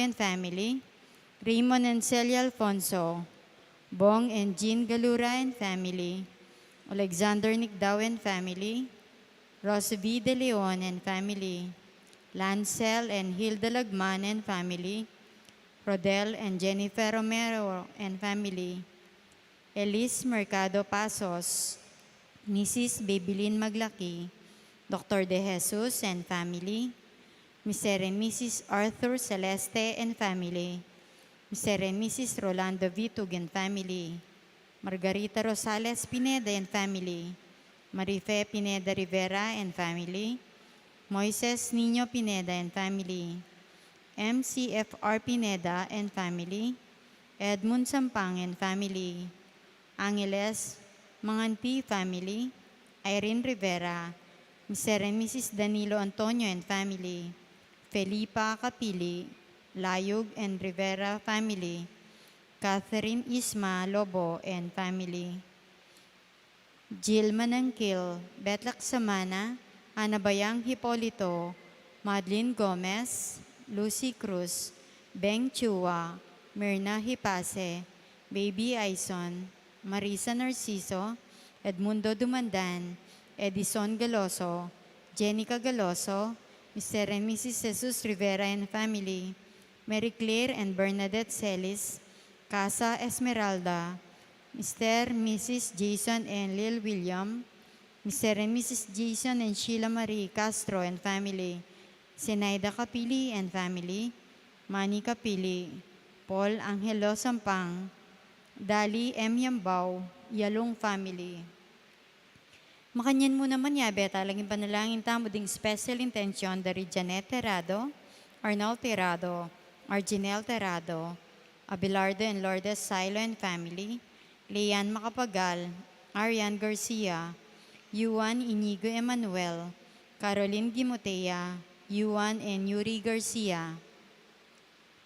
and family, Raymond and Celia Alfonso, Bong and Jean Galura and family, Alexander Nicdao and family, Rosby De Leon and family, Lancel and Hilda Lagman and family, Rodel and Jennifer Romero and family, Elise Mercado Pasos, Mrs. Babylin Maglaki, Dr. De Jesus and family, Mr. and Mrs. Arthur Celeste and family, Mr. and Mrs. Rolando Vitug and family, Margarita Rosales Pineda and family, Marife Pineda Rivera and family, Moises Nino Pineda and family, MCFR Pineda and family, Edmund Sampang and family, Angeles Manganti family, Irene Rivera, Mr. and Mrs. Danilo Antonio and family, Felipa Capili, Layug and Rivera family, Catherine Isma Lobo and family, Jill Manangkil, Betlak Samana, Anabayang Hipolito, Madeline Gomez, Lucy Cruz, Beng Chua, Myrna Hipase, Baby Aison, Marisa Narciso, Edmundo Dumandan, Edison Galoso, Jenica Galoso, Mr. and Mrs. Jesus Rivera and family, Mary Claire and Bernadette Celis, Casa Esmeralda, Mr. Mrs. Jason and Lil William, Mr. and Mrs. Jason and Sheila Marie Castro and family, Zenaida Capili and family, Manny Capili, Paul Angelo Sampang, Dali M. Yambao, Yalong family. Makanyan mo naman yabe, talaging panalangin tamo ding special intention dari Janet Terrado, Arnold Terrado, Arginel Terrado, Abelardo and Lourdes Silo and family, Leanne Macapagal, Arian Garcia, Yuan Inigo Emanuel, Caroline Gimotea, Yuan and Yuri Garcia,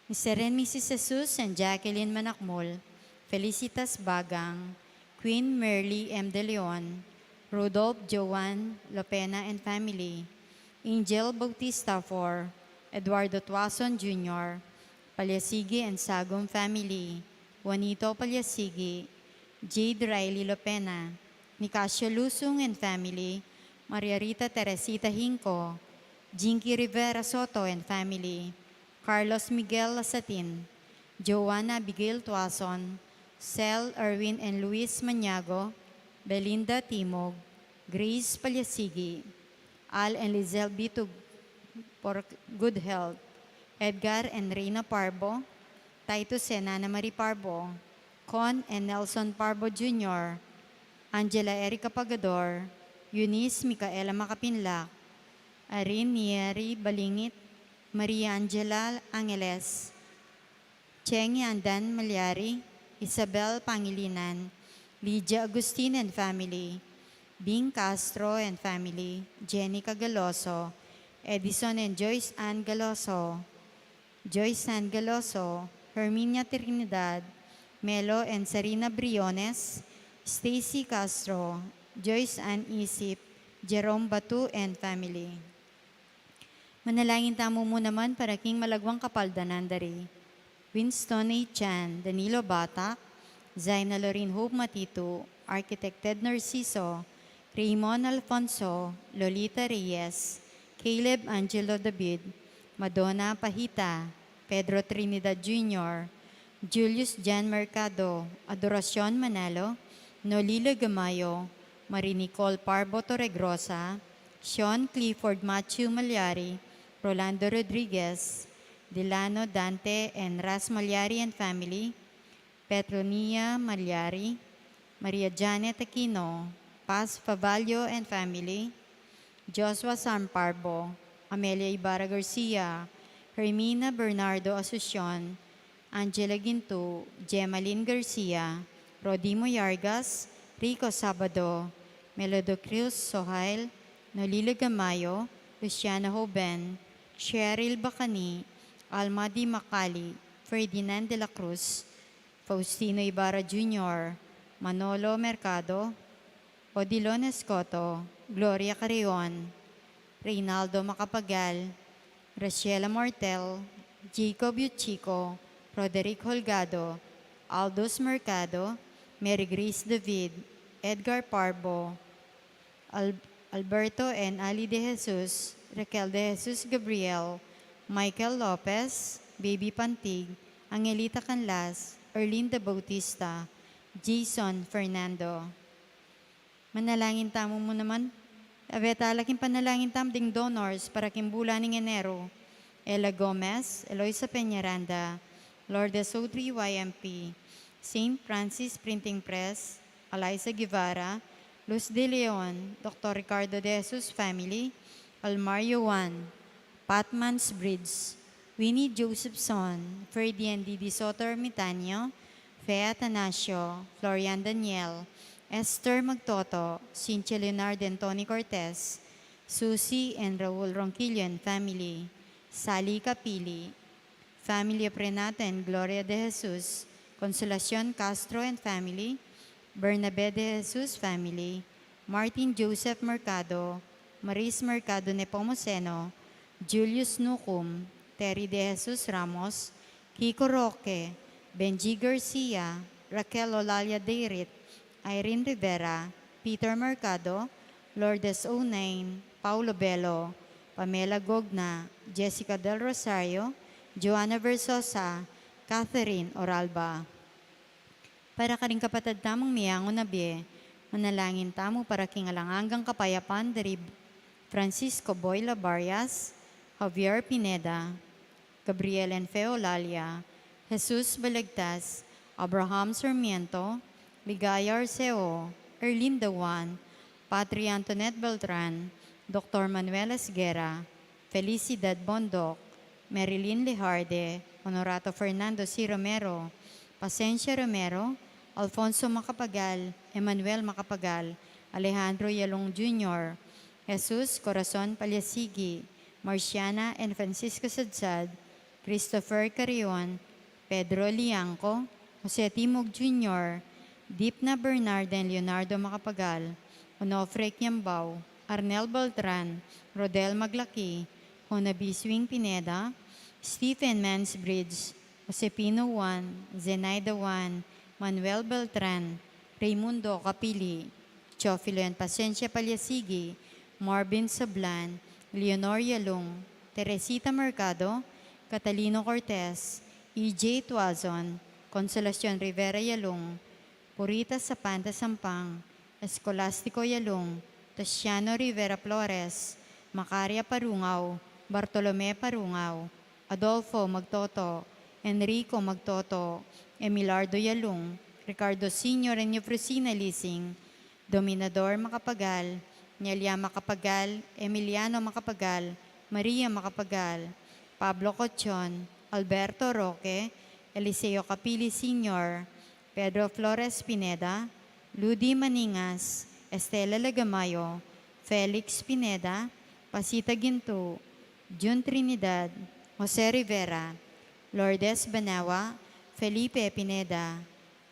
Mr. and Mrs. Jesus and Jacqueline Manakmol, Felicitas Bagang, Queen Merly M. De Leon, Rudolph Joan Lopena and family, Angel Bautista IV, Eduardo Tuason Jr., Palyasigi and Sagom family, Juanito Palyasigi, Jade Riley Lopena, Nicasio Lusung and family, Maria Rita Teresita Hinco, Jinky Rivera Soto and family, Carlos Miguel Lasatin, Joanna Abigail Tuason, Cel Erwin and Luis Maniago, Belinda Timog, Grace Palyasigi, Al and Lizelle Bitug for good health, Edgar and Reina Parbo, Titus and Ana Marie Parbo, Con and Nelson Parbo Jr., Angela Erica Pagador, Eunice Micaela Macapinlac, Arin Nieri Balingit, Maria Angela Angeles, Cheng Andan Malyari, Isabel Pangilinan, Lydia Agustin and family, Bing Castro and family, Jenny Cagaloso, Edison and Joyce Ann Galoso, Joyce Ann Galoso, Herminia Trinidad, Melo and Sarina Briones, Stacy Castro, Joyce Ann Isip, Jerome Batu and family. Manalangin tamo mo naman para king malagwang kapaldanan dari. Winston A. Chan, Danilo Batak, Zaina Lorin Hope Matito, Architect Ted Narciso, Raymond Alfonso, Lolita Reyes, Caleb Angelo David, Madonna Pahita, Pedro Trinidad Jr., Julius Jan Mercado, Adoracion Manalo, Nolila Gamayo, Marie Nicole Parbo Torregrosa, Sean Clifford Matthew Malyari, Rolando Rodriguez, Delano Dante and Ras Malyari and family, Petronia Malyari, Maria Janet Aquino, Paz Favalio and family, Joshua Samparbo, Amelia Ibarra Garcia, Hermina Bernardo Asuncion, Angela Ginto, Gemaline Garcia, Rodimo Yargas, Rico Sabado, Melodo Cruz Sohail, Nolila Gamayo, Luciana Hoben, Cheryl Bacani, Alma Di Macali, Ferdinand de la Cruz, Faustino Ibarra Jr., Manolo Mercado, Odilon Escoto, Gloria Carrion, Reynaldo Macapagal, Graciela Mortel, Jacob Yuchico, Roderick Holgado, Aldous Mercado, Mary Grace David, Edgar Parbo, Alberto and Ali de Jesus, Raquel de Jesus Gabriel, Michael Lopez, Baby Pantig, Angelita Canlas, Erlinda Bautista, Jason Fernando. Manalangin tamo mo naman. Abeta laking panalangin tam ding donors para kimbula ning Enero. Ella Gomez, Eloisa Peñaranda, Lourdes O3 YMP, St. Francis Printing Press, Eliza Guevara, Luz de Leon, Dr. Ricardo de Jesus Family, Almario Juan, Patmans Bridge, Winnie Josephson, Ferdian D. Soto Ermitanio, Fea Atanasio, Florian Daniel, Esther Magtoto, Cynthia Leonard and Tony Cortez, Susie and Raul Ronquillo and family, Sally Capili, family of Renata and Gloria de Jesus, Consolacion Castro and family, Bernabe de Jesus family, Martin Joseph Mercado, Maris Mercado Nepomuceno, Julius Nucum, Terry de Jesus Ramos, Kiko Roque, Benji Garcia, Raquel Olalia Deirit, Irene Rivera, Peter Mercado, Lourdes O9, Paulo Bello, Pamela Gogna, Jessica Del Rosario, Joanna Versosa, Catherine Oralba. Para ka rin kapatid tamang miyango na biye, manalangin tamo para kingalangangang kapayapan dari Francisco Boy Labarias, Javier Pineda, Gabriel Enfeo Lalia, Jesus Balagtas, Abraham Sarmiento, Ligaya Arceo, Erlinda Juan, Patri Antoinette Beltran, Dr. Manuel Esguera, Felicidad Bondoc, Marilyn Lejarde, Honorato Fernando C. Romero, Pasencia Romero, Alfonso Macapagal, Emmanuel Macapagal, Alejandro Yalong Jr., Jesus Corazon Palyasigi, Marciana and Francisco Sadsad, Christopher Carrion, Pedro Liangco, Jose Timog Jr., Dipna Bernard and Leonardo Macapagal, Onofre Quiambao, Arnel Beltran, Rodel Maglaki, Honabi Swing Pineda, Stephen Mansbridge, Josepino Juan, Zenaida Juan, Manuel Beltran, Raimundo Capili, Chofilo and Pasencia Palyasigi, Marvin Sablan, Leonor Yalong, Teresita Mercado, Catalino Cortez, E.J. Tuazon, Consolacion Rivera Yalong, Purita Sapanta Sampang, Escolastico Yalong, Tasiano Rivera Flores, Macaria Parungaw, Bartolome Parungaw, Adolfo Magtoto, Enrico Magtoto, Emilardo Yalong, Ricardo Sr. and Eufrosina Lising, Dominador Macapagal, Nelia Macapagal, Emiliano Macapagal, Maria Macapagal, Pablo Cochon, Alberto Roque, Eliseo Capili Sr., Pedro Flores Pineda, Ludi Maningas, Estela Lagamayo, Felix Pineda, Pasita Ginto, Jun Trinidad, Jose Rivera, Lourdes Banawa, Felipe Pineda,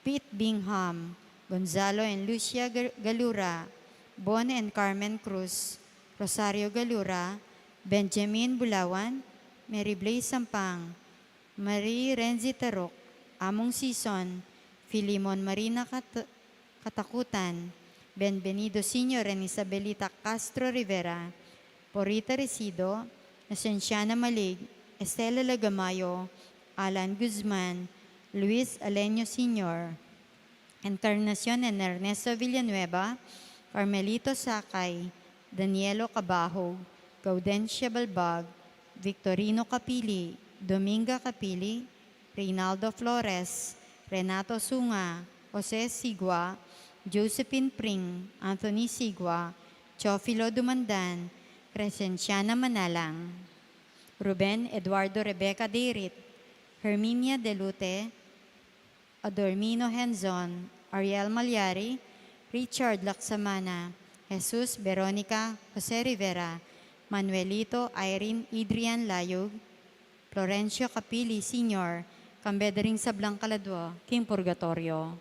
Pete Bingham, Gonzalo and Lucia Galura, Bon and Carmen Cruz, Rosario Galura, Benjamin Bulawan, Mary Blaze Sampang, Marie Renzi Tarok, Among Sison, Filimon Marina Katakutan, Benvenido Sr. and Isabelita Castro Rivera, Porita Resido, Esenciana Malig, Estela Lagamayo, Alan Guzman, Luis Alenio Sr., Encarnacion and Ernesto Villanueva, Carmelito Sakay, Danielo Cabahog, Gaudencia Balbag, Victorino Capili, Dominga Capili, Reynaldo Flores, Renato Sunga, Jose Sigua, Josephine Pring, Anthony Sigua, Chofilo Dumandan, Crescenciana Manalang, Ruben Eduardo Rebecca Deirit, Herminia Delute, Adormino Henzon, Ariel Malyari, Richard Laksamana, Jesus Veronica Jose Rivera, Manuelito Irene Adrian Layog, Florencio Capili Sr., Kambedering Sablang Kaladwa, King Purgatorio.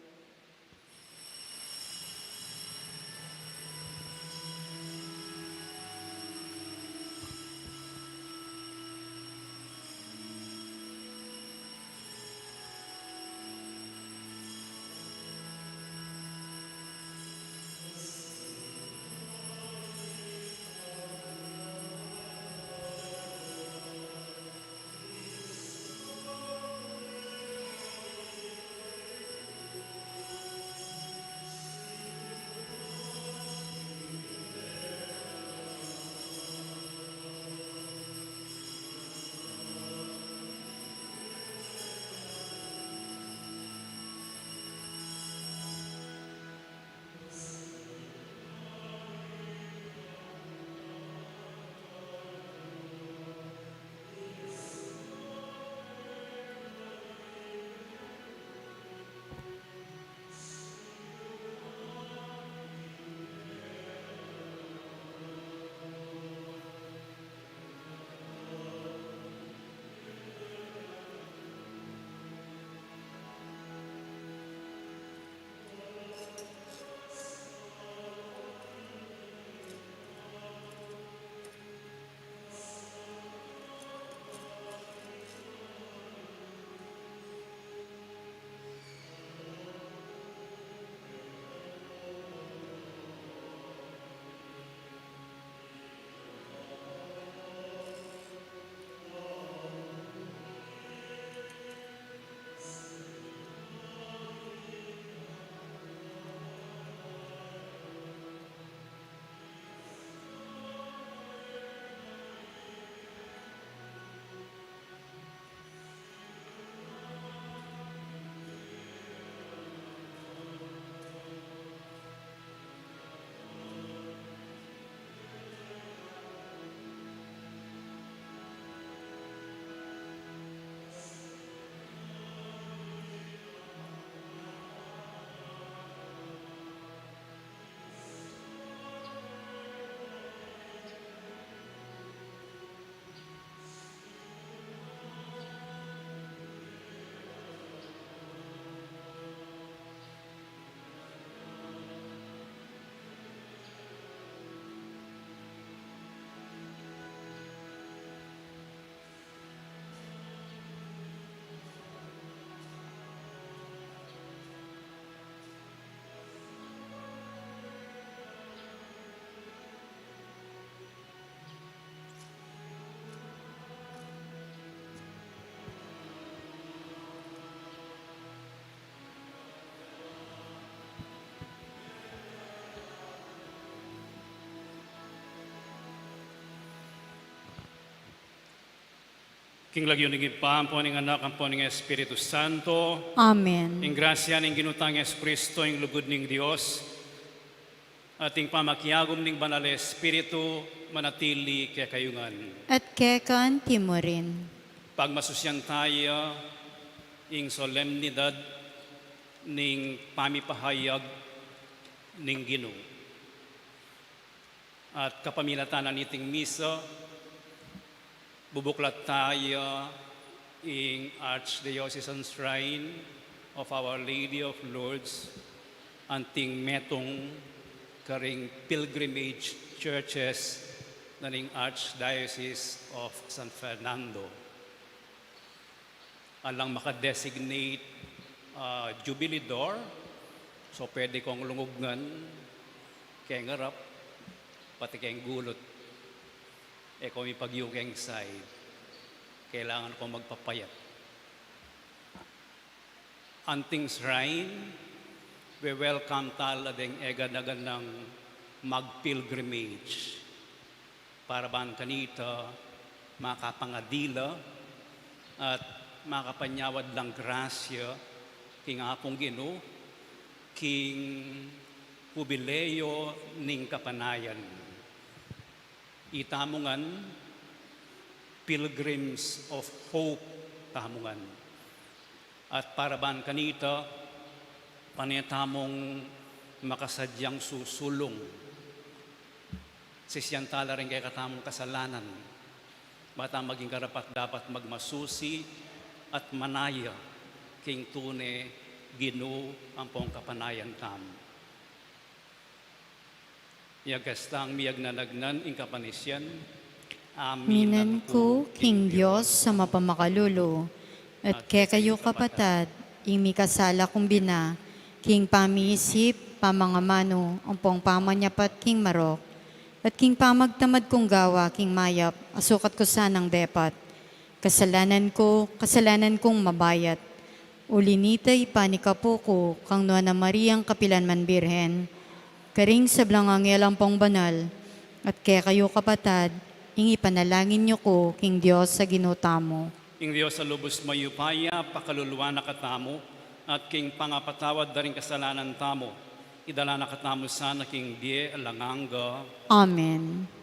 King lagyo ng ipam po ng anak ang po ng Espiritu Santo. Amen. Ing grasya ng ginutang Espiritu, ing lugod ng Dios, ating pamakiagom ng banal na Espiritu, manatili kaya kayungan. At kekan timurin. Pagmasusyan tayo, ing solemnidad ning pamipahayag ning Ginoo. At kapamilatan niting misa, bubuklat tayo ing Archdiocesan Shrine of Our Lady of Lourdes, anting metong karing pilgrimage churches na ning Archdiocese of San Fernando. Alang makadesignate Jubilee Door, so pwede kong lungugnan kay ngarap, pati kay gulot. Kung ipagyukeng side, kailangan ko magpapayat. Anting shrine, we welcome taladeng eganagan ng mag-pilgrimage para ban kanita makapangadila at makapanyawad lang grasya king apong Ginoo, king jubileo ning kapanayan. Itamungan, Pilgrims of Hope, tamungan. At paraban kanita, panetamong makasadyang susulong. Sisyantala rin kay katamong kasalanan. Bata maging karapat dapat magmasusi at manaya king tune Ginoo ang pong kapanayan tam. Yagastang miyag nanagnan ing kapanisyan. Minan ko, King Diyos, sa mapamakalulo, at kaya kayo kapatad, ing mikasala kong bina, king pamiisip, pamangamano, ang pong pamanyapat king marok, at king pamagtamad kong gawa, king mayap, asukat ko sanang depat. Kasalanan kong mabayat. Ulinitay panikapo ko, kang Nuana Mariang Kapilanman Birhen, karing sa blangangyel ang pong banal, at kaya kayo kapatad, ing ipanalangin niyo ko, king Diyos sa ginutamo. Ing Diyos sa lubos mayupaya, pakaluluwa na katamo, at king pangapatawad na rin kasalanan tamo. Idala na katamo sana king die alanganga. Amen.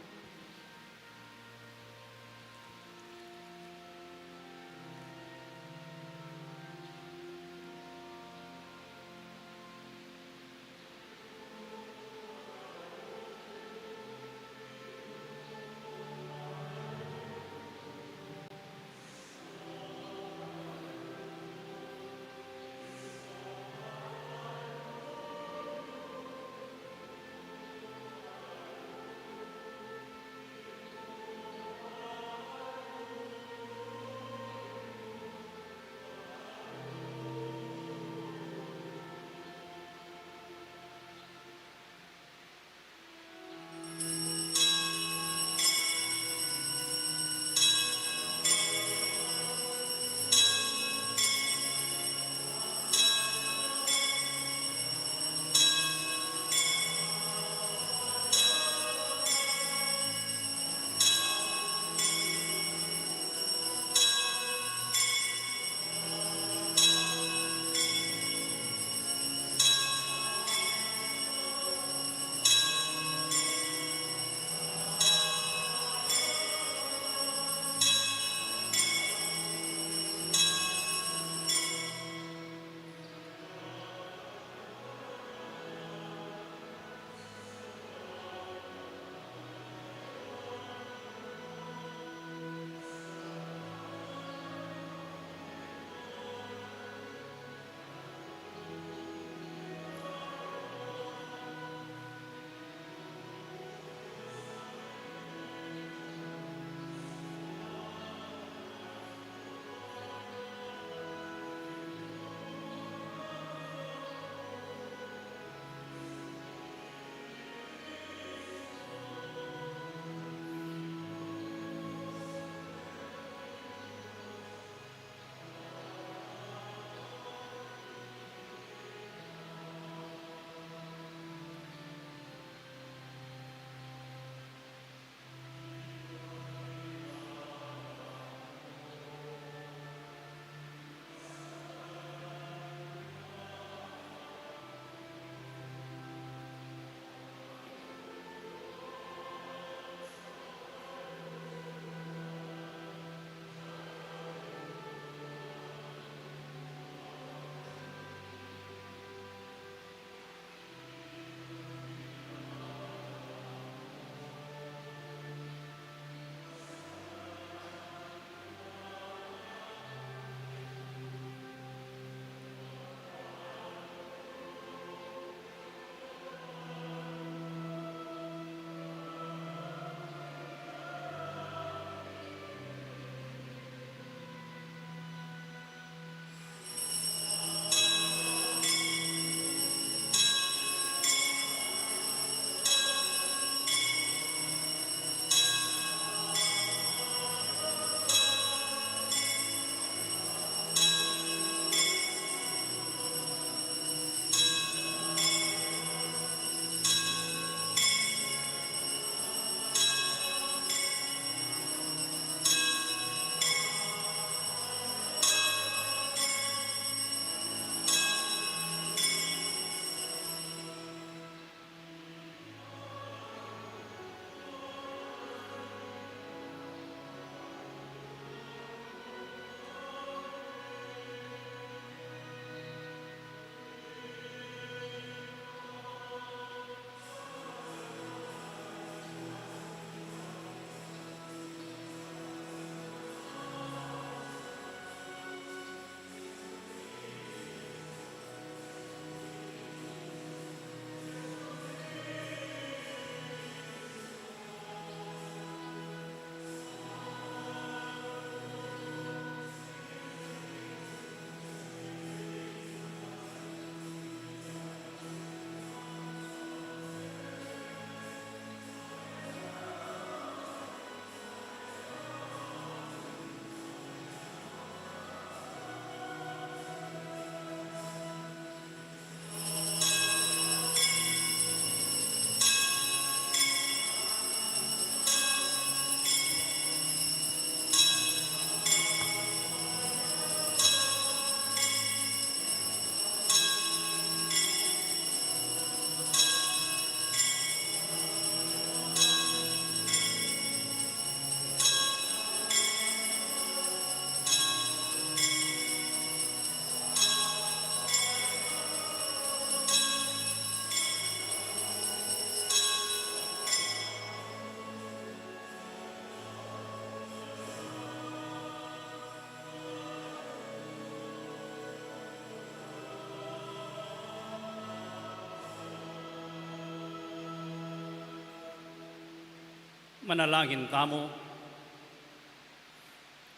Manalangin tamo.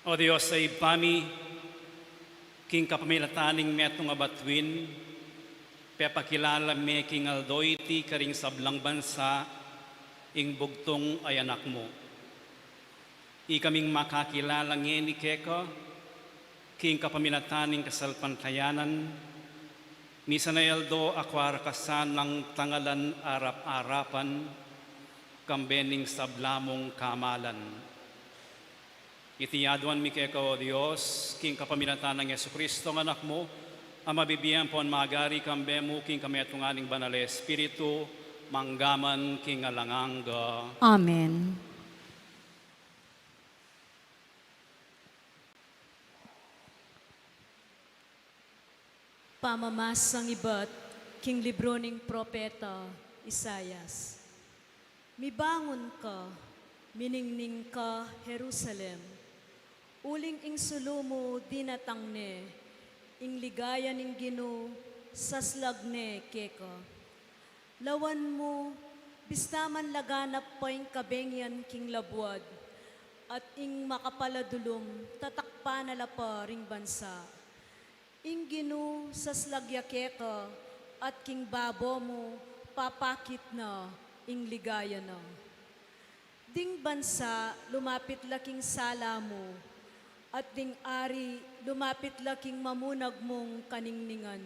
O Diyos sa ibami, king kapamilataning metong abatwin, pepakilala me king aldoy ti karing sablang bansa, ing bugtong ay anak mo. Ikaming makakilala ni Keka, king kapamilataning kasalpantayanan, misa na yaldo akwara kasan ng tangalan arap-arapan, kambening sablamong kamalan. Itiyaduan mi Keka o Diyos, king kapamilataning Yesu Kristo ng anak mo, ang mabibiyan po ang magari kambemo king kametunganing banal Espiritu, manggaman king alanganga. Amen. Pamamasang iba't king libro ning propeta Isayas. Mibangon ka, miningning ka, Jerusalem. Uling ing sulumo dinatang ne, ing ligaya ning Gino, saslag ne keka. Lawan mo, bistaman laganap pa ing kabengyan king labuad, at ing makapaladulom, tatakpa na pa ring bansa. Ing Gino, saslagya keka, at king babo mo, papakit na, ing ligaya na. Ding bansa, lumapit laking sala mo, at ding ari, lumapit laking mamunag mong kaningningan.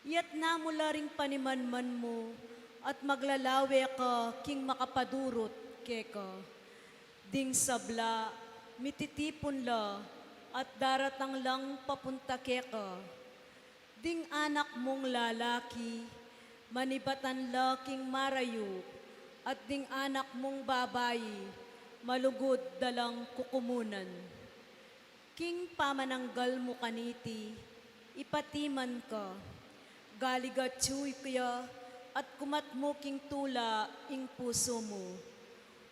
Yat namula ring panimanman mo, at maglalawe ka, king makapadurot, keka. Ding sabla, mititipon la, at daratang lang papunta keka. Ding anak mong lalaki, manibatan laking marayo, at ding anak mong babayi, malugod dalang kukumunan. King pamananggal mo kaniti, ipatiman ka, galigatsuy kaya, at kumat mo king tula ing puso mo.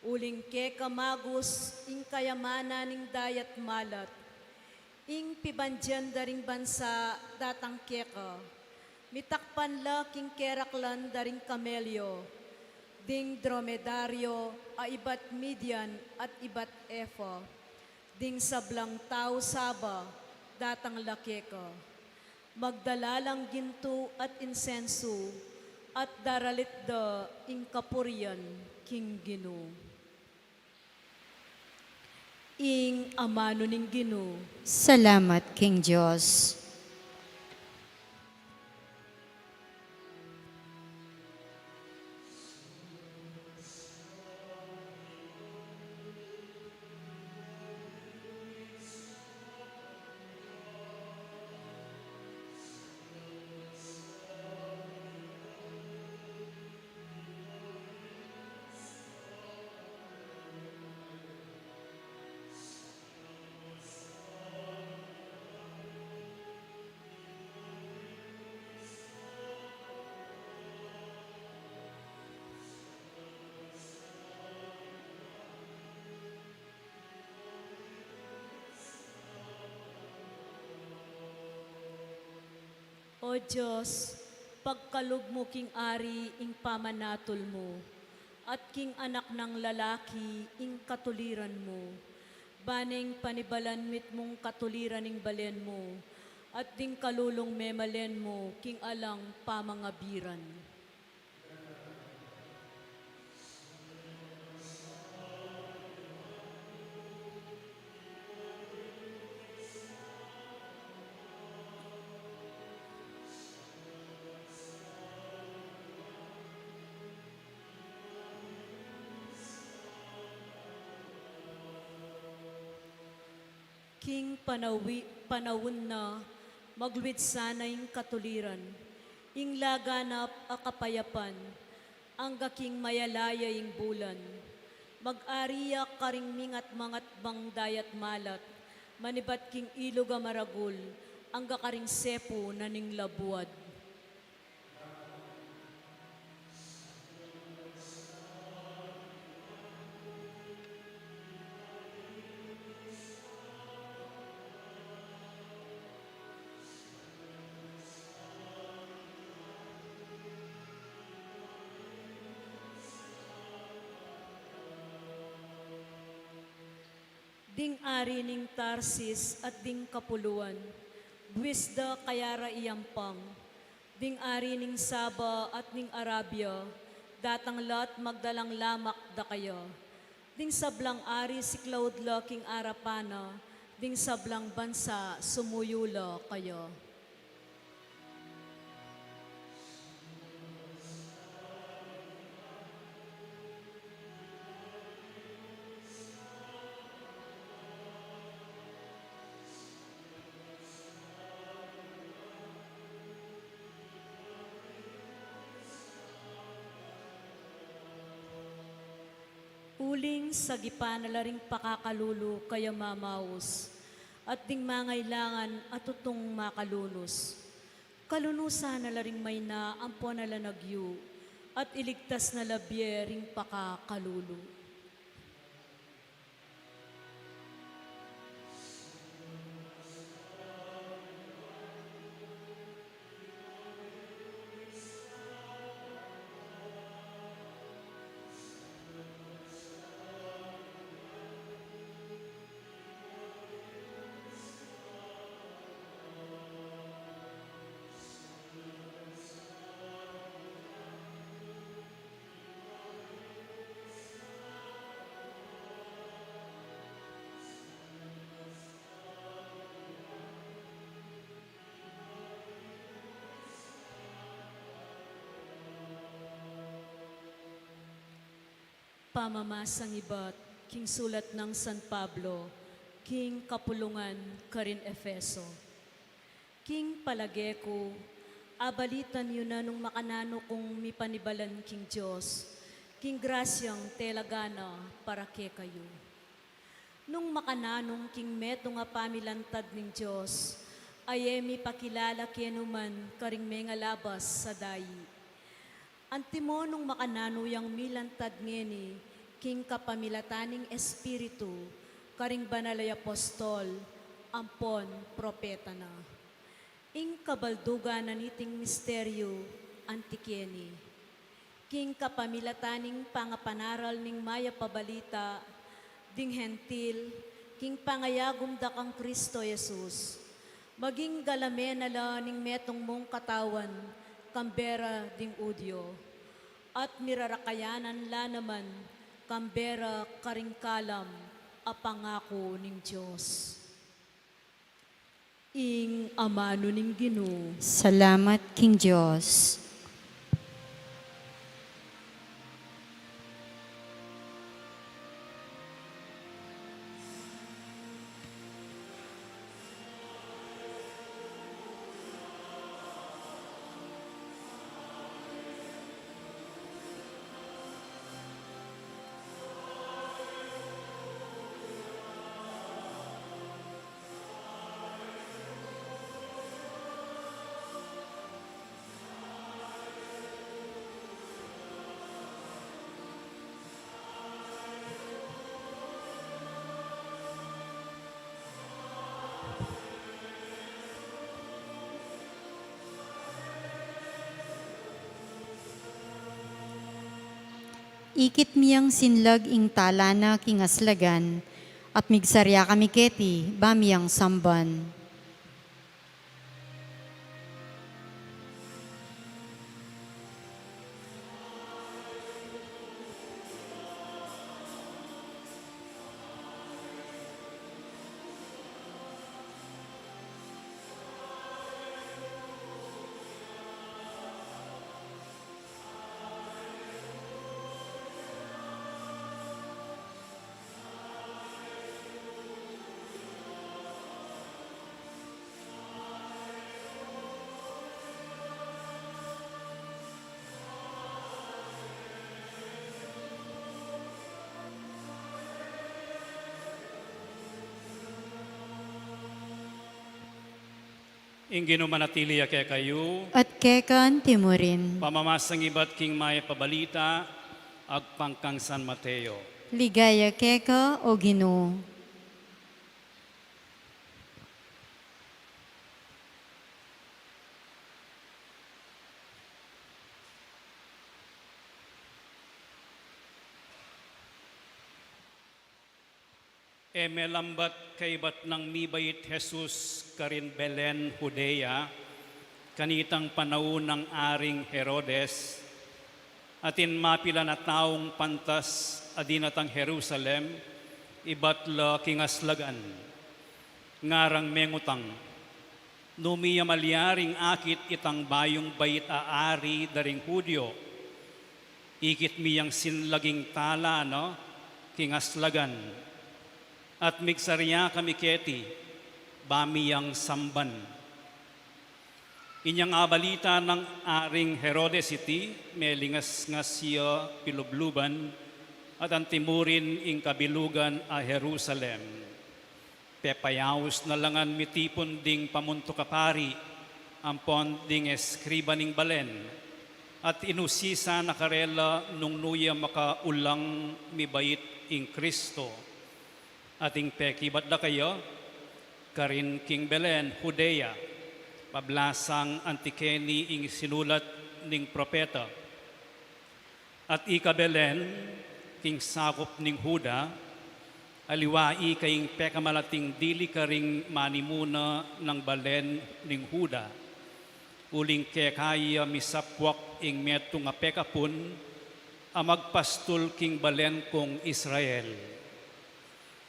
Uling keka magos, ing kayamanan ning dayat malat, ing pibandyan daring bansa datang keka, mitakpan la king keraklan daring kamelyo, ding dromedaryo a ibat Midian at ibat Efa, ding sablang tao saba datang lakeka, magdalalang ginto at insenso, at daralit da ing kapurian king Gino. Ing amano ning Gino, Salamat, King Diyos. O Diyos, pagkalog mo king ari ing pamanatol mo, at king anak ng lalaki ing katuliran mo, baneng panibalan mit mong katuliran ing balen mo, at ding kalulong memalen mo king alang pamangabiran. King panawon na, magluwid sana ing katuliran, ing laganap a kapayapan, ang gaking mayalaya ing bulan. Mag-ariya karing mingat mangat bang dayat malat, manibat king ilog a maragul, ang gakaring sepo na ning labuad. ding ari ning Tarsis at ding Kapuluan, buwis da kayara iyampang, ding ari ning Saba at ning Arabia, datang lat magdalang lamak da kayo, ding sablang ari si Claude king Arapana, ding sablang bansa sumuyula kayo. Uling sa gipanalaring pakakalulu kaya mamaus, at ding mangailangan at tutong makalunos. Kalunusan na laring may na ampo na lanagyu, at iligtas na labyering pakakalulu. Pamamasang iba't, king sulat ng San Pablo, king kapulungan karin Efeso. King palageko, abalitan yun na nung makanano kong mipanibalan king Diyos, king grasyang telagana para ke kayo. Nung makananong king meto nga pamilantad ning Diyos, ayemi pakilala kenuman karing mga labas sa dayi. Antimo nung makananuyang milantad ngeni, king kapamilataning espiritu, karing banalay apostol, ampon propeta na. Ing kabaldugan na niting misteryo, antikeni. King kapamilataning pangapanaral ning maya pabalita, ding hentil, king pangayagum da kang Kristo Jesus. Maging galamen ala ning metong mong katawan, kambera ding udyo, at mirarakayanan la naman, kambera karingkalam, apangako ning Diyos. Ing amano ning Ginoo. Salamat, King Diyos. Ikit miyang sinlag ing talana king aslagan, at migsarya kami keti, bamiyang samban. Ingino manatili kaya kayo, At kekan timurin, pamamasang iba't king maya pabalita, agpangkang San Mateo. ligaya keka o Ginoo. Melambat kay bat ng mibait Jesus karin Belen, Judea, kanitang panahon ng Aring Herodes, atin mapila na taong pantas adinatang Jerusalem, ibatla kingaslagan, ngarang mengutang, numiya malyaring akit itang bayong bait aari daring Hudyo, ikit miyang sinlaging tala, no? Kingaslagan, at migsarya kami keti, bamiyang samban. Inyang abalita ng Aring Herodes iti, melingas nga siya pilubluban, at ang timurin ing kabilugan a Jerusalem. Pepayawos na langan mitipon ding pamunto kapari, ampon ding eskriba ning balen, at inusisa na karela nung nuya makaulang mibait ing Kristo. Ating pekibat da kayo, karin King Belen, Judea, pablasang antikeni ing sinulat ning propeta. At ika Belen, king sakop ning Huda, aliwai kaying pekamalating dili karing manimuna ng balen ning Huda. Uling kekaya misapwak ing meto nga pekapun, amagpastul king balen kong Israel.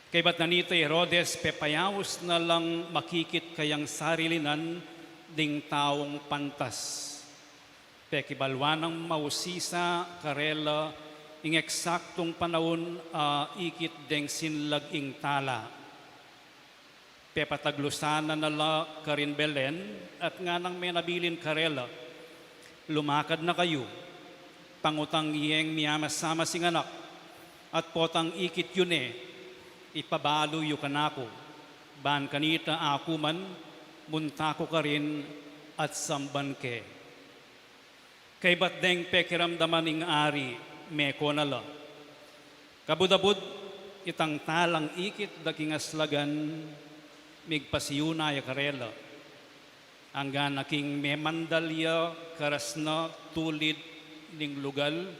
Kay ba't nanito Herodes, pepayawos na lang makikit kayang sarilinan ding taong pantas. Pekibalwanang mausisa karela ing eksaktong panahon ikit deng sinlag ing tala. Pepataglusan na nala karin Belen at nga nang may nabilin karela. Lumakad na kayo, pangutang iyeng miyamasama sing anak, at potang ikit yun ipabalo yu kanako, ban kanita ako man, munta ko ka rin at samban ke. Kay ba't deng pekiramdaman ing ari, meko na la. Kabudabud, itang talang ikit da kingaslagan, migpasiyuna ya karela. Angga naking memandalya karas na tulid ning lugal,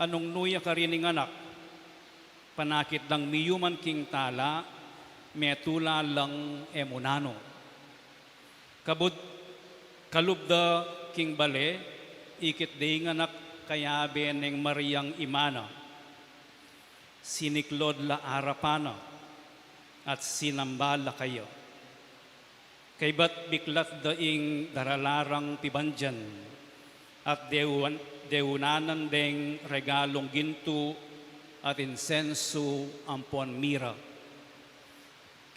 anong nuya ka rin ing anak, panakit lang miyuman king tala, metula lang emunano. Kalubda king bale, ikit di nganak kayabe ng Mariang Imana. Siniklod la arapana, at sinambala kayo. Kay ba't biklat daing daralarang pibandyan, at deunanan deng regalong ginto, at insenso ampon mira.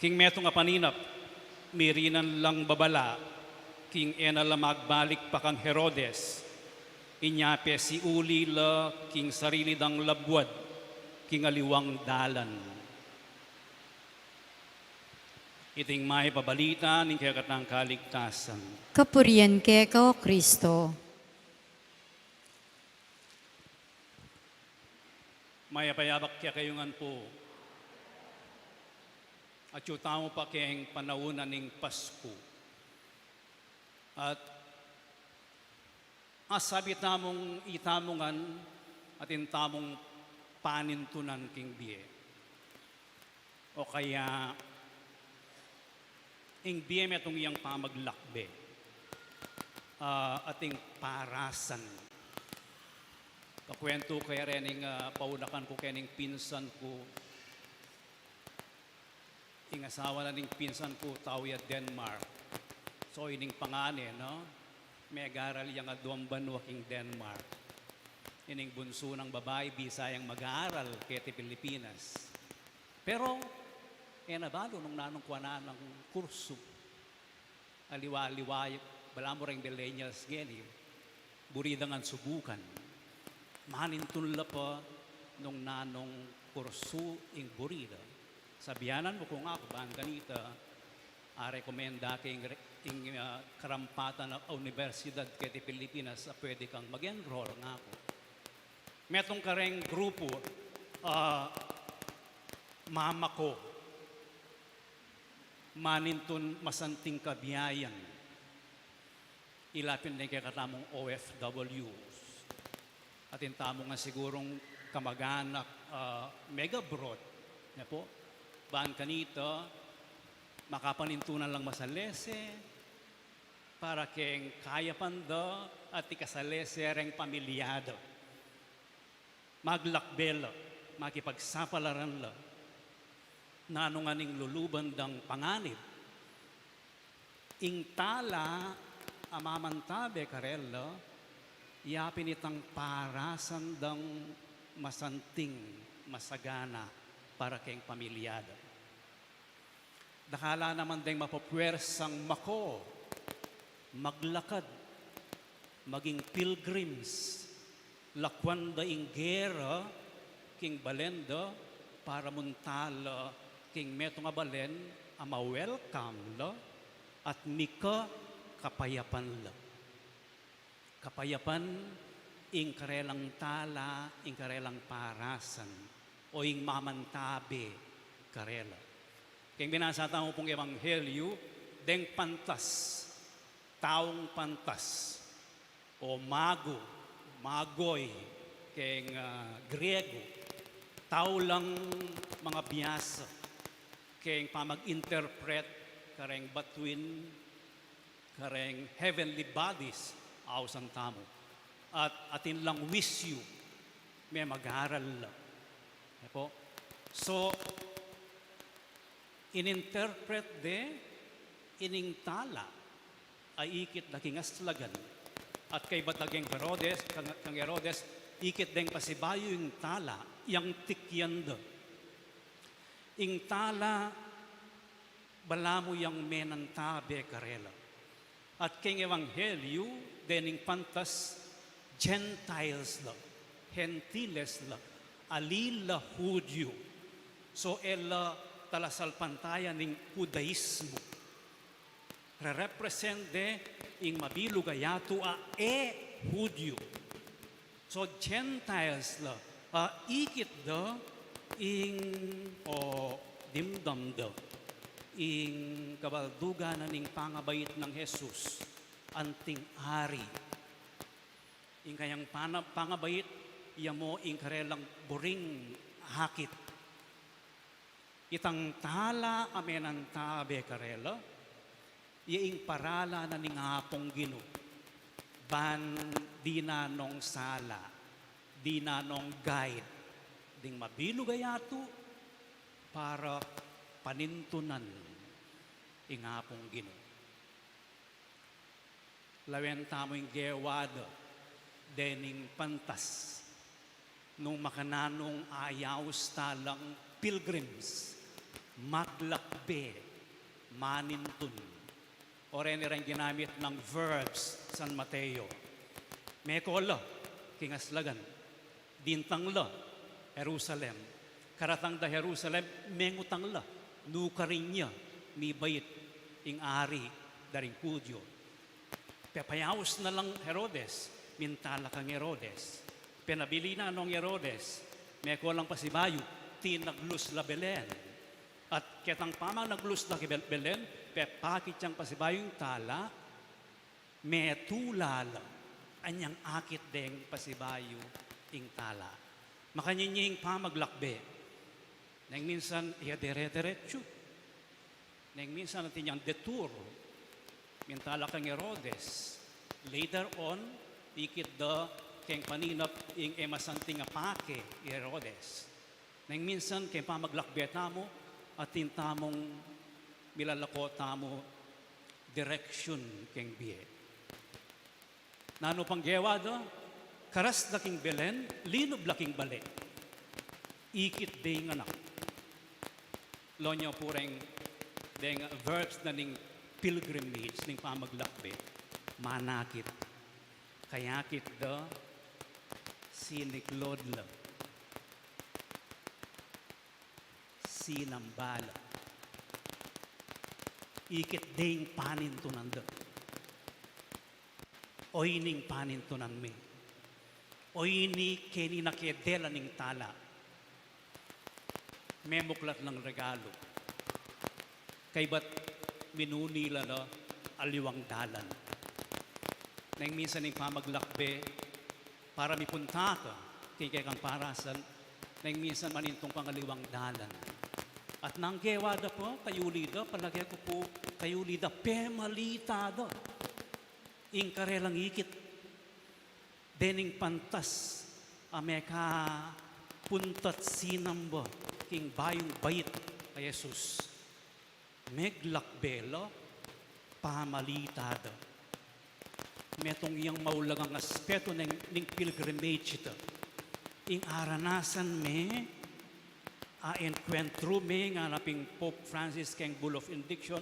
King metong apaninap, mirinan lang babala, king enala magbalik pa kang Herodes, inyape si uli la king sarili dang labwad, king aliwang dalan. Iting may pabalita ning kakatang kaligtasan. Kapurian ke kao Kristo. Maya payabak kaya kayungan po. At yutamo pa kayang panaunan ng Pasko. At asabi tamong itamongan at intamong panintunan king biye. O kaya ing biye metong iyang pamaglakbe. Ating parasan. Kakwento kaya rin paunakan ko kaya pinsan ko. Ingasawa na ning pinsan ko, tawya Denmark. So ining pangane, no? May agaral yung aduamban waking Denmark. Ining bunso ng babae, bisayang mag-aaral kaya Pilipinas. Pero, nabalo nung nanong kuwanan ng kurso. Aliwa-aliwa, bala mo rin millennials geni. Buridangan subukan. Manintunla pa nung nanong kurso ing burida. Sabianan mo kung ako, bang ganita, rekomenda kay karampatan ng Universidad kaya Pilipinas pwede kang mag-enroll nga ako. Metong kareng grupo, mama ko, manintun masanting kabiyayan, ilapin na kaya katamong OFWs. At intamo nga sigurong kamag-anak, mega broad, na po, baan kanito, makapanintunan lang masalese, para keng kaya pando at ikasalese reng pamilyado. Maglakbelo, makipagsapalaran lo, nanunganing luluban dang panganib. Ing tala, amamantabe karelo, yapin itang parasan dang masanting, masagana para keng pamilyado. Dakala naman ding mapopwersang mako, maglakad, maging pilgrims, lakwan da ing gera, king balendo, para muntalo, king meto nga balen, ama welcome lo, at mika kapayapan lo. Kapayapan, ing karelang tala, ing karelang parasan, o ing mamantabe karela. King binasa tamo pong ebanghelyo, deng pantas, taong pantas, o mago, magoy, keng Griego, tao lang mga biyasa, keng pamag-interpret, kareng batuin, kareng heavenly bodies, awsan tamo. At atin lang wish you, may mag-aral lang. Eko? So, ininterpret de, iningtala, ay ikit na kingaslagan. At kay batageng Herodes, kang Herodes, ikit deng pasibayo yung tala, yang tikyanda. Ing tala, balamo yang menantabe karela. At kay Ebanghelyo, dening pantas, Gentiles la, Gentiles la, alila Hudyo. So, ela talasal pantayan ng Judaismo. Re-represente ing mabilugayato a Hudyo. So Gentiles la, ikit da ing dimdam da ing kabaldugan ning pangabait ng Jesus anting ari. Ing kayang pangabait yamo ing karelang buring hakit. Itang tala amenan tabe karela, iing parala na ning hapong Gino, ban di na nong sala, di na nong guide, ding mabilugayato para panintunan ing hapong Gino. Lawenta mo yung gewado, dening pantas, nung makananong ayaw talang pilgrims, maglakbe, manintun. O rin ginamit ng verbs San Mateo. Mekolo, kingaslagan. Dintang la, Jerusalem. Karatang da Jerusalem, mengutang la. Nukarinya, mi bayit, ing ari, daring Kudyo. Pepayaos na lang Herodes, mintala kang Herodes. Penabili na nung Herodes, mekolang pasibayo, tinaglus la Belen. At ketang pamang naglus la Belen, pepakit siyang pasibayong tala, metulala, anyang akit deng pasibayo ing tala. Makanyinying pamaglakbe, nang minsan iya dire-diretso, nang minsan natin yung detour, mintala kang Herodes. Later on, ikit da keng paninap ing emasanting apake Herodes. Nang minsan keng pamaglakbe tamo, at tintamong milalako tamo direction keng biye. Nano pang gewado, karas laking Belen, linob laking bale. Ikit ding anak. Lonyo pureng deng verbs na ning pilgrimage, ning pamaglakbe, manakit. Kayakit da siniklod la. Sinambala. Ikit ding panintunan da. Oy ning panintunan mi. Oy ni keni nakedela ning tala. Memuklat ng regalo. Kay ba't minunila na aliwang dalan. Nang minsan ning pamaglakbe, para mipunta ka, kay kang parasan, nang minsan manintong pangaliwang dalan. At nanggewada po, kayulida, palagay ko po, kayulida, pemalitado. Ingkarelang ikit, dening pantas, ameka puntat sinamba, king bayong bayit, kay Jesus. Meglakbelo, pamalitado. Metong iyang maulagang aspeto ng pilgrimage ito. Ing aranasan me, enkwentro me nga naping Pope Francis keng Bull of Indiction,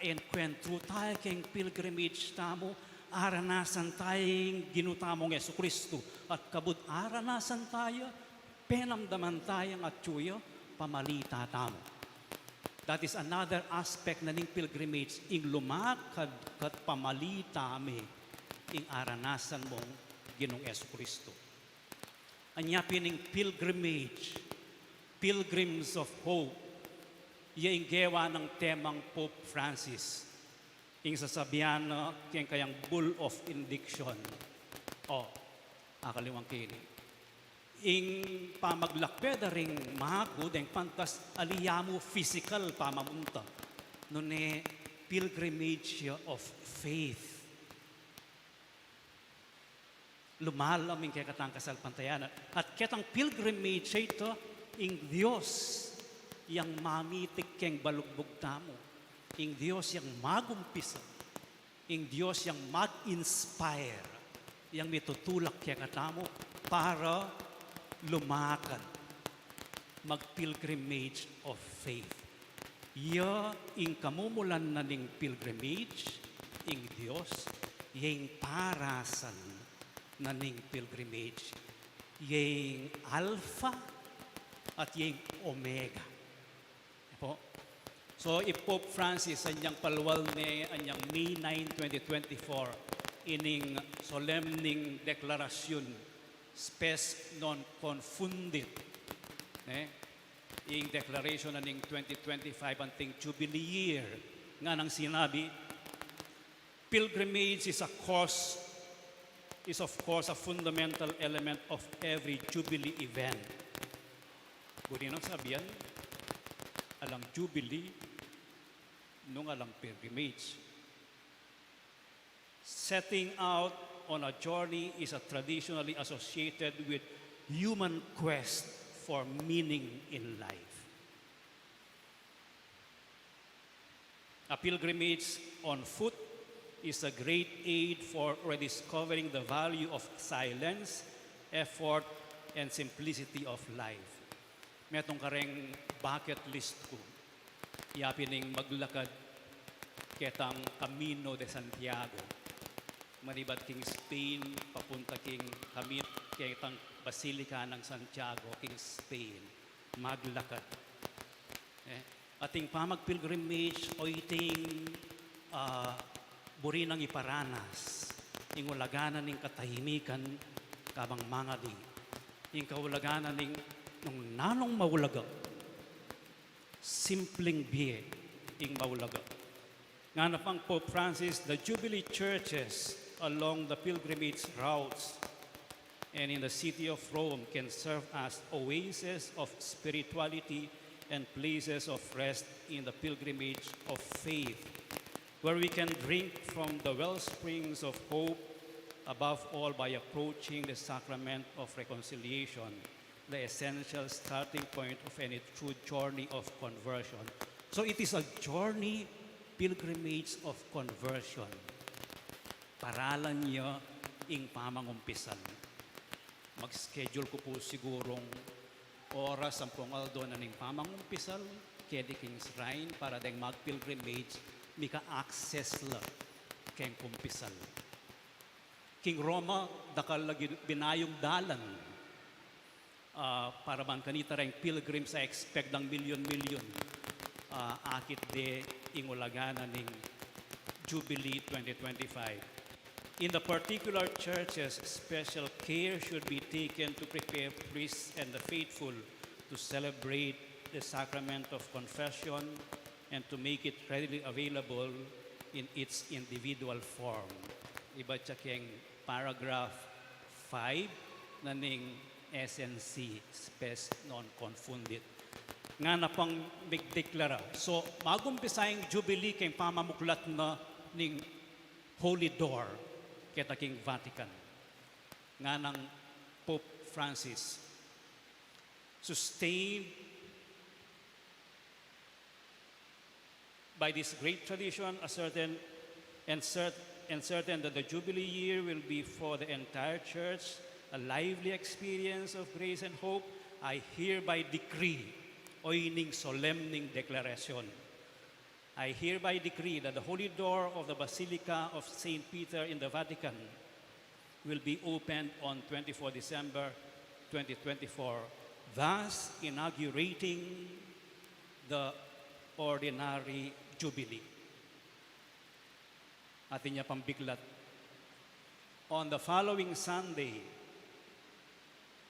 enkwentro tayo keng pilgrimage tamo, aranasan tayong ginutamong Yesu Kristo at kabut aranasan tayo, penamdaman tayong at tsuyo, pamalita tamo. That is another aspect na ning pilgrimage, ing lumakad kat pamalita me, ing aranasan mong ginong Yesu Kristo. Anya pining pilgrimage, Pilgrims of Hope, yung gewa ng temang Pope Francis. Ing sasabihan na kayang Bull of Indiction. Akaliwang kini. Ing pamaglakbeda ring mahagod, ang pantas aliyamu physical pamamunta. Nune pilgrimage of faith. Lumalaming kaya katang kasalpantayanan. At ketang pilgrimage ito, ing Diyos yang mamitik keng balugbog tamo. Ing Diyos yang magumpisa. Ing Diyos yang mag-inspire. Yang mitutulak kaya katamo para lumakad. Mag-pilgrimage of faith. Ing kamumulan na ning pilgrimage, ing Diyos, yung parasan na ning pilgrimage. Yung alpha, at yung omega. Po. So, if Pope Francis, anyang palwal ni, anyang May 9, 2024, ining solemning deklarasyon, spes non confundit, yung declaration na ning 2025, anting Jubilee year, nga nang sinabi, pilgrimage is of course a fundamental element of every Jubilee event. Kung nang sabihan, alang Jubilee, nung alang pilgrimage. Setting out on a journey is traditionally associated with human quest for meaning in life. A pilgrimage on foot is a great aid for rediscovering the value of silence, effort, and simplicity of life. Metong kareng bucket list ko. Yapining maglakad ketang Camino de Santiago. Manibat king Spain, papunta king ketang Basilica ng Santiago, king Spain. Maglakad. Ating pamagpilgrimage o iting buri ng iparanas. Ing ulaganan ning katahimikan kabang mga di. Ing kaulaganan ning nung nanong maulaga, simpleng biye ing maulaga. Nga na pang Pope Francis, the Jubilee churches along the pilgrimage routes and in the city of Rome can serve as oases of spirituality and places of rest in the pilgrimage of faith, where we can drink from the well springs of hope, above all by approaching the sacrament of reconciliation, the essential starting point of any true journey of conversion. So it is a journey, pilgrimage of conversion. Paralan niya ing pamangumpisan. Mag-schedule ko po sigurong oras ang pungaldo na ning pamangumpisal, kedi King's Shrine, para deng mag-pilgrimage, mika-access la keng kumpisal. King Roma, dakal lagi binayong dalan, para man kanita rin pilgrims sa expect ng milyon-milyon akit de ingulagana ning Jubilee 2025. In the particular churches, special care should be taken to prepare priests and the faithful to celebrate the sacrament of confession and to make it readily available in its individual form. Iba tsakeng paragraph 5 na ning SNC, spes non confundit. nga na pang migdeklara. So, magumpisayang Jubilee kay pamamuklat na ning Holy Door kita king Vatican. Nga ng Pope Francis. Sustained by this great tradition, certain that the Jubilee year will be for the entire Church a lively experience of grace and hope, I hereby decree, o ining solemning declaration, I hereby decree that the holy door of the Basilica of St. Peter in the Vatican will be opened on 24 December 2024, thus inaugurating the ordinary Jubilee. Atin niya pambiglat. On the following Sunday,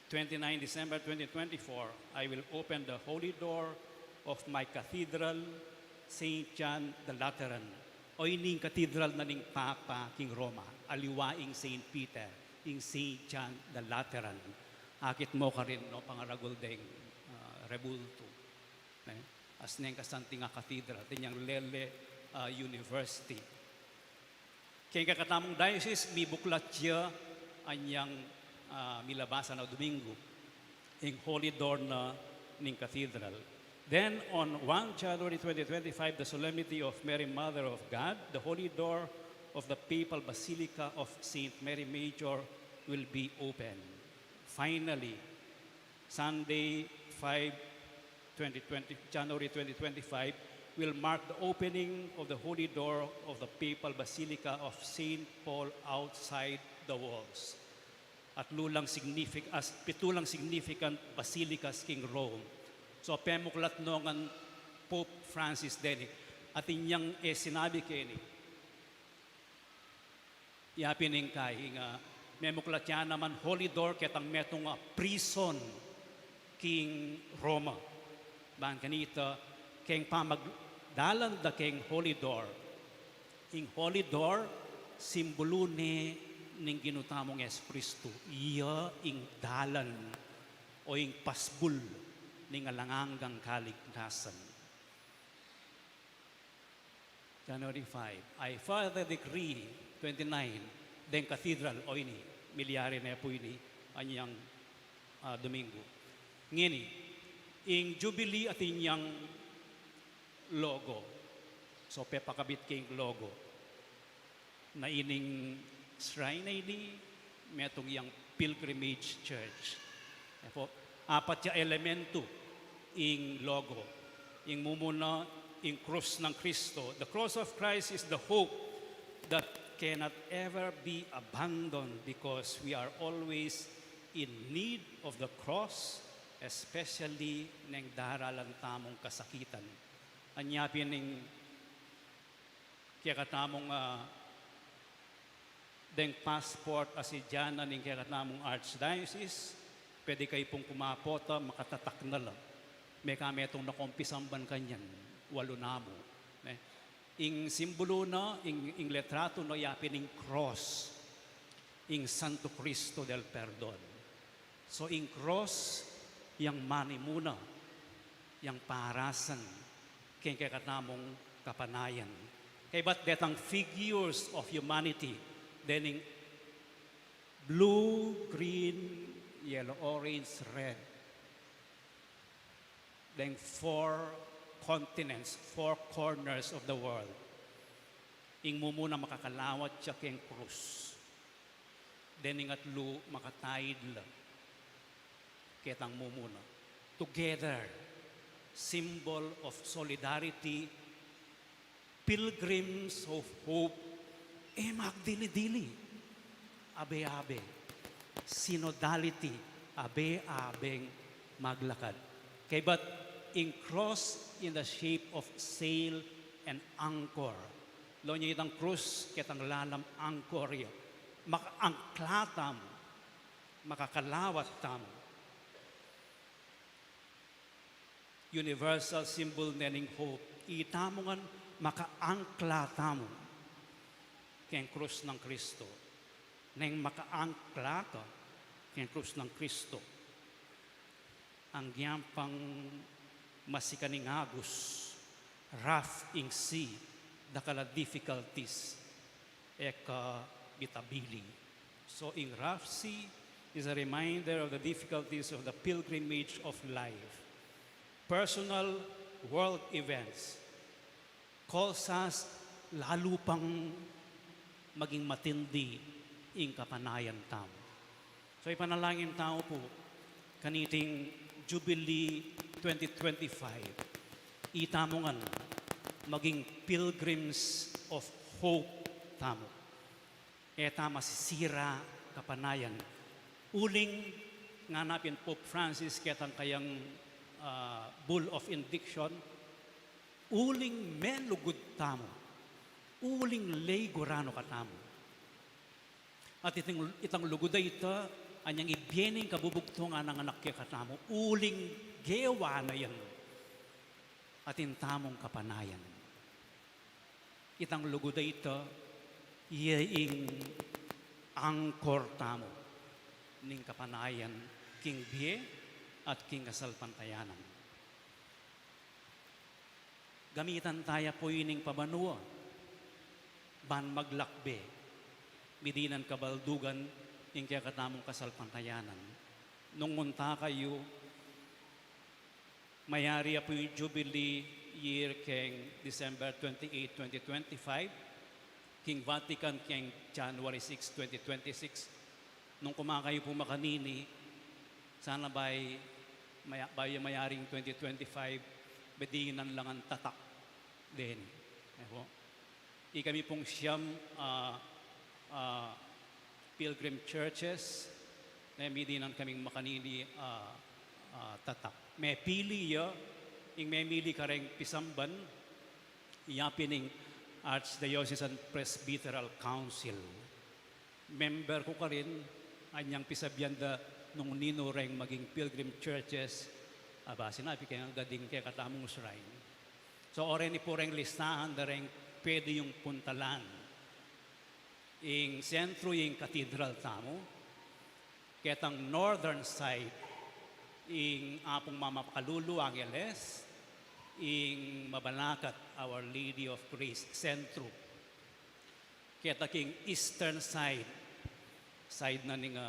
29 December 2024, I will open the holy door of my cathedral, St. John the Lateran. O ining cathedral na ning Papa King Roma, aliwaing St. Peter, ing St. John the Lateran. Akit mo ka rin, no, pangaragol deng rebulto. As neng kasanting nga cathedral, tinyang Lele University. Kaya kakatamong diocese, may buklat siya anyang milabasa na Domingo, ing holy door na ning cathedral. Then on 1 January 2025, the solemnity of Mary Mother of God, the holy door of the Papal Basilica of St. Mary Major will be open. Finally, Sunday, January 2025, will mark the opening of the holy door of the Papal Basilica of St. Paul outside the walls. At pitulang significant basilicas king Rome. So pemuklat no ng Pope Francis din. At inyang sinabi kini, yapining kay nga memuklat yan naman holy door ketang metong prison king Roma. Bang kanita, keng pamagdalan da keng holy door. Ing holy door, simbolo ni ning ginutamong Kristo. Iya ing dalan o ing pasbul ning alangangang kaligtasan. January 5, I further decree 29, den cathedral o ini, milyari na po ini, anyang Domingo. Ngini, ing Jubilee at inyang logo. So, pepakabit kayong logo. Na ining shrine na ini, metong yang pilgrimage church. Apat ya elemento ing logo. Ing mumuna, ing cross ng Kristo. The cross of Christ is the hope that cannot ever be abandoned because we are always in need of the cross, especially neng daralan tamong kasakitan. Anyapin ning kaya katamong deng passport asidyanan ning kaya katamong archdiocese, pwede kayo pong kumapota, makatatak na lang. May kametong nakompisamban kanyan, walo na mo. Ing simbolo na, ing letrato no yapin ing cross, ing Santo Cristo del Perdon. So ing cross, yang manimuna, yang parasan, kaya katamong kapanayan. Kaya ba't detang figures of humanity, dening blue, green, yellow, orange, red. Then 4 continents, 4 corners of the world. Ing mumuna makakalawat siya keng krus. Dening atlo makatayid lang. Ketang mumuna. Together, symbol of solidarity, pilgrims of hope, magdili-dili, abe-abe, synodality, abe-abeng maglakad. Kaya ba't in cross in the shape of sail and anchor. Lo niya itang cross, ketang lalam anchor yun. Makaangklatam, makakalawat tam. Universal symbol nening hope. Itamongan makaangkla tamo keng krus ng Kristo. Neng makaangkla ka keng krus ng Kristo. Ang giyampang masikaning agus, rough ing sea, dakala difficulties, eka bitabili. So in rough sea is a reminder of the difficulties of the pilgrimage of life. Personal world events calls us lalo pang maging matindi ing kapanayan tamo. So ipanalangin tao po, kaniting Jubilee 2025, itamongan maging pilgrims of hope tamo. Eta masisira kapanayan. Uling nga napin Pope Francis ketang kayang bull of indiction, uling melugod tamo, uling lay gorano katamo. At itang luguday ita, anyang ibyening kabubugtungan ng anak kaya katamo, uling gewa na yan, at intamong kapanayan. Itang luguday ita, iyaing angkor tamo, ning kapanayan, king biye, at king kasalpantayanan. Gamitan tayo po ining pabanua, ban maglakbe, midinan kabaldugan, ing kaya katamong kasalpantayanan. Nung munta kayo, mayari po yung Jubilee year king December 28, 2025, King Vatican king January 6, 2026. Nung kumakayo po makanini, sana mayaring 2025, bedinan lang ang tatak din. Kami pong siyam pilgrim churches na midinan kaming makanini tatak. May pili ya, may mili ka rin pisamban, iyapining Archdiocesan Presbyteral Council. Member ko ka rin, anyang pisabyanda nung nino rin maging pilgrim churches, sinabi kaya nga gading kaya katamong shrine. So, oren po rin listahan na rin pwede yung puntalan. Ing sentro yung cathedral tamo, ketang northern side, ing apong Mama Kalulu Angeles, ing Mabanacat, Our Lady of Grace, sentro. Ketaking eastern side na ning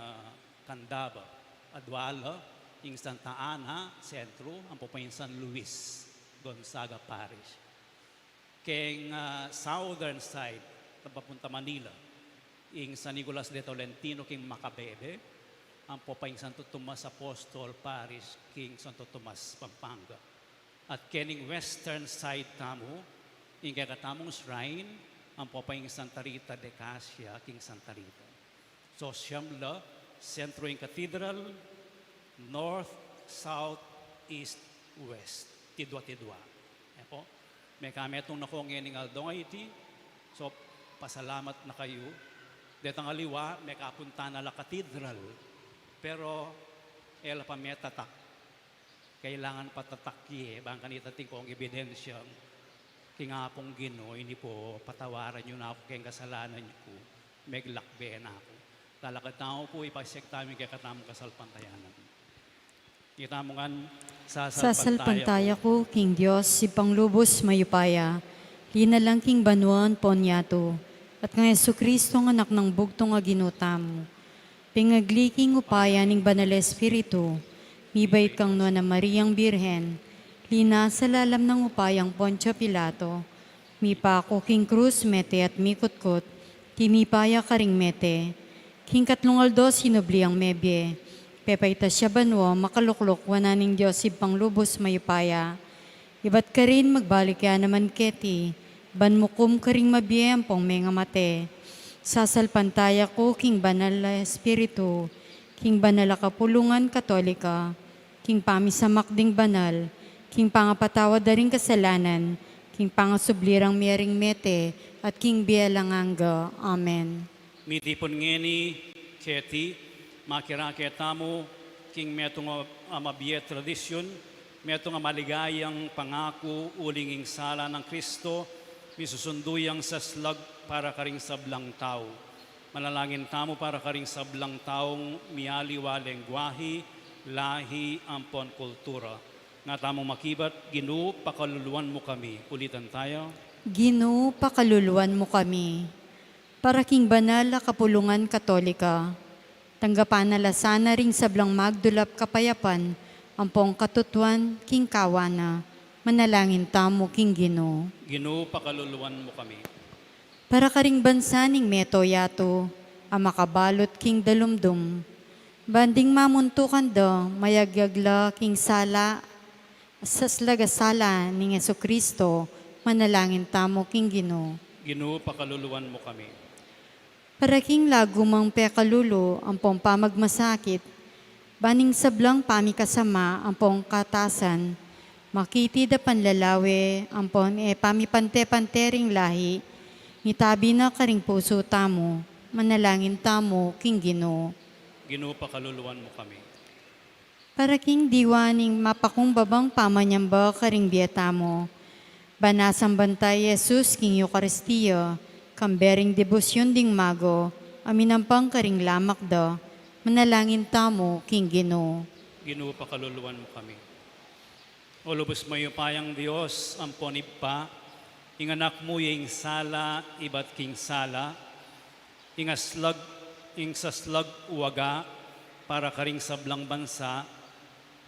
Candaba, Adwala, ing Santa Ana, sentro, ang pupayin San Luis, Gonzaga Parish. Keng southern side, papunta Manila, ing San Nicolas de Tolentino, king Macabebe, ang pupayin Santo Tomas Apostol Parish, king Santo Tomas, Pampanga. At kening western side tamo, ing kakatamong shrine, ang pupayin Santa Rita de Casia, king Santa Rita. So siyamla, sentro yung cathedral, north, south, east, west. Tidwa-tidwa. Epo, may kami itong nakong ngening aldong iti. So, pasalamat na kayo. Detang aliwa, may kapunta na la cathedral. Pero, ela pa may tatak. Kailangan patatakye. Bang kanita kong ebidensyang kingapong Ginoo, hindi po patawaran nyo na ako kayong kasalanan nyo po. Meglakbe na ako. Talakad na ako po, ipasek tayo kaya katamong kasalpantayanan. Kita mo nga, Sasalpantaya ko, King Diyos, si Panglubos Mayupaya, linalang King Banuan Ponyato, at ng Jesu-Kristo ng anak ng bugtong aginutam. Pingagliking upaya ning Banal Espiritu, mibait kang no na Mariang Birhen, lina sa lalam ng upayang Poncio Pilato, mipako King Cruz Mete at mikutkot, timipaya karing Mete, King Katlungaldo sinubliang mebye, pepayta siya banwo, makaluklok, wananing Diyos si Panglubos Mayupaya. Iba't ka rin magbalik ya naman keti, banmukum ka rin mabiyempong mga mate. Sasalpantaya ko, King Banal Espiritu, King Banal Kapulungan Katolika, King Pamisamakding Banal, King Pangapatawad da rin kasalanan, King Pangasublirang Miyering Mete, at King Bielanganga. Amen. Mitipon ngeni, keti, makiraketa mo, king metong amabiye tradisyon, metong maligayang pangako, ulinging sala ng Kristo, misusunduyang sa slag para karing sablang tao. Manalangin tamo para karing sablang taong mialiwa lengguahe, lahi, ampon kultura. Nga tamong makibat, Ginoo, pakaluluan mo kami. Ulitan tayo. Ginoo, pakaluluan mo kami. Para king banal a kapulungan katolika, tanggapan na lasana ring sablang magdulap kapayapan, ampong katutuan king kawana, manalangin tamo king Ginoo. Ginoo, pakaluluan mo kami. Para karing bansaning meto yato, ang makabalot king dalumdum, banding mamuntukan do, mayagyagla king sala, saslagasala ning Kristo, manalangin tamo king Ginoo. Ginoo, pakaluluan mo kami. Para king lagumang pekalulo, ang pong pamagmasakit, baning sablang pamikasama, ang pong katasan, makiti da panlalawe, ang pong pamipante-pantering lahi, ngitabi na karing puso tamo, manalangin tamo king Ginoo. Ginoo, pakaluluan mo kami. Para king diwaning mapakumbabang pamanyamba karing biyatamo, banasang bantay Jesus king Eucharistia, kambering debosyon ding mago, aminampang karing lamak da, manalangin tamo king Ginoo. Ginoo, pakaluluan mo kami. O lubos mo yung payang Diyos, ang ponib pa, inganak mo yung sala, ibat king sala, ing saslag uwaga, para karing sablang bansa,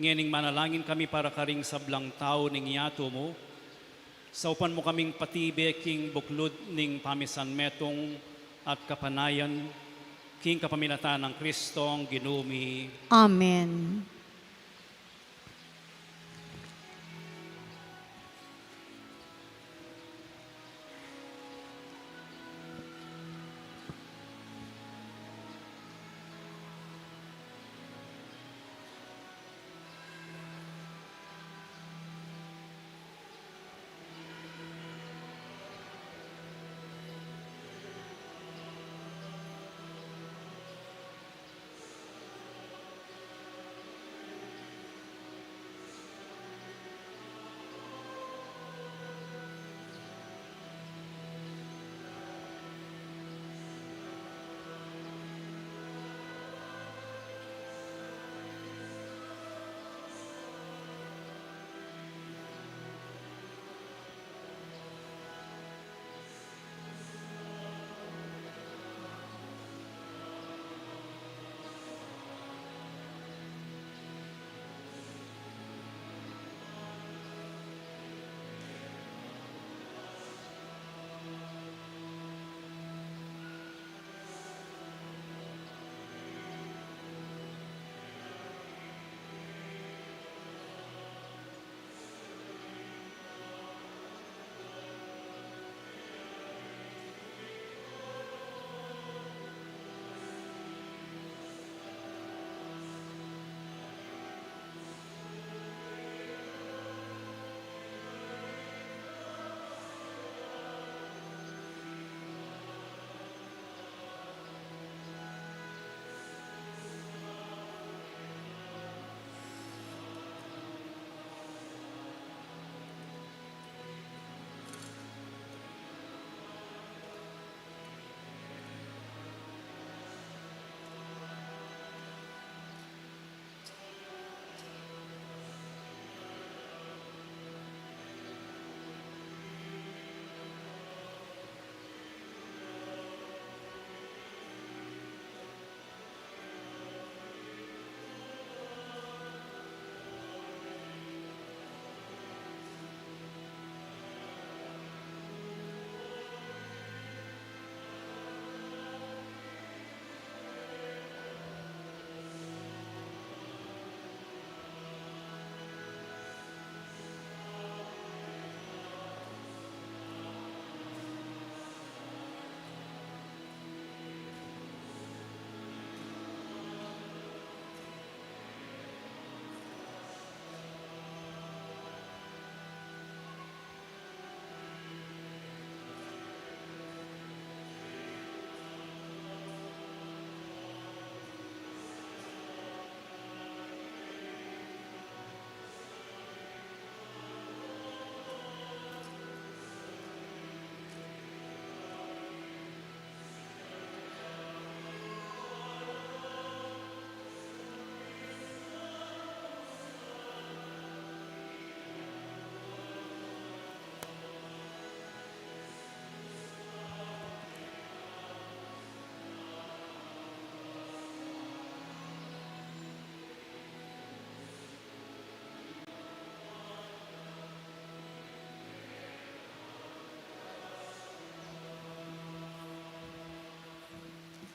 ngening manalangin kami para karing sablang tao ning yato mo, saupan mo kaming patibe king buklod ning pamisan metong at kapanayan, king kapaminatan ng Kristong ginumi. Amen.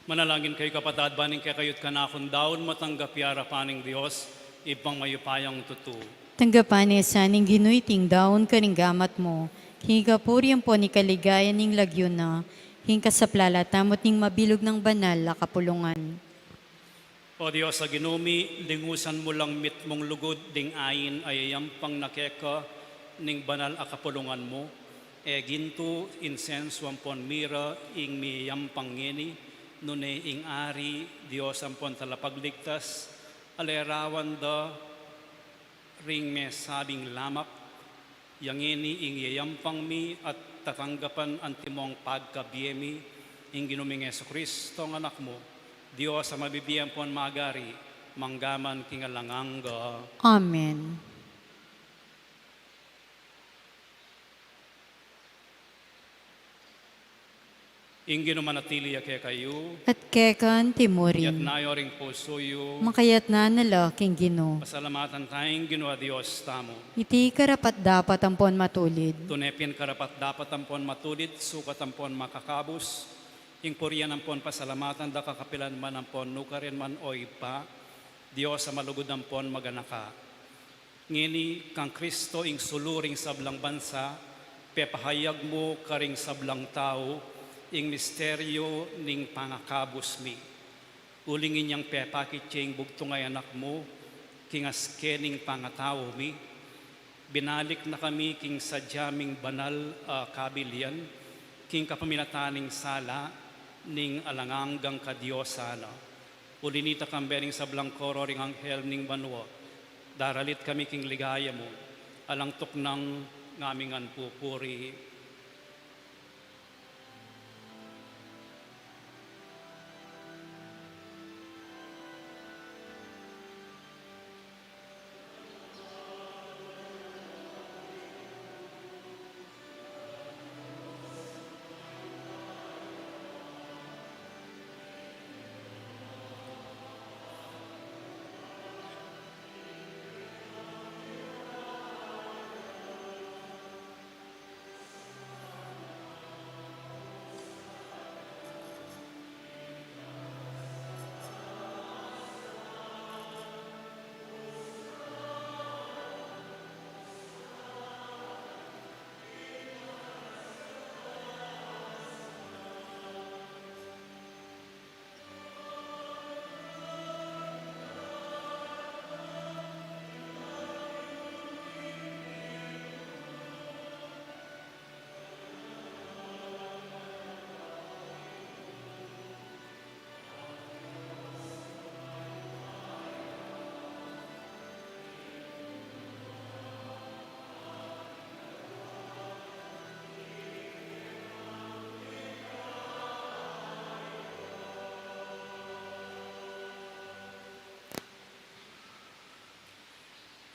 Manalangin kayo kapatad, baning kaya kayo't kanakon daon matanggap yara paning Diyos, ipang mayupayang tutu. Tanggapan ni saning ginuiting daon kaning gamat mo. Hinga puriyan po ni kaligayan ning lagyo na. Hinga sa tamot ning mabilog ng banal la kapulungan. O Diyos sa ginumi, lingusan mo lang mit mong lugod, ding ayin ayayam pang nakeka, ning banal a kapulungan mo. E ginto insenso ampon mira, ing miyam pangini, nune ing ari, Diyos ampon talapagligtas, alerawan da, ring me sabing lamak, yang ini ing yayampang mi at tatanggapan antimong pagkabiyemi, ing ginuming Yesu Kristo ng anak mo, Diyos sa mabibiyang pon magari, manggaman kingalanganga. Amen. Ing ginumanatili kaya kayo, At kekan yat timurin. nayo ring pusoyo, Makayat na nalaking Gino. pasalamatan tayong ginawa Diyos tamo. Iti karapat dapat ampon matulid. Tunepin karapat dapat ampon matulid, sukat ampon makakabus, ing puriyan ampon pasalamatan da kakapilan man ampon nukarin man oy pa, Diyos sa malugod ampon maganaka. Ngini kang Kristo ing suluring sablang bansa, pepahayag mo karing sablang tao, ing misteryo ning pangakabus mi. Ulingin niyang pepakit ing bugtong ay anak mo, kingaske ning pangatao mi. Binalik na kami king sadyaming banal kabilian, king kapaminataning sala, ning alanganggang kadiyosana. Ulinita kambering sablang koro ring anghel ning banwa, daralit kami king ligaya mo, alang tuknang ngamingan pupuri.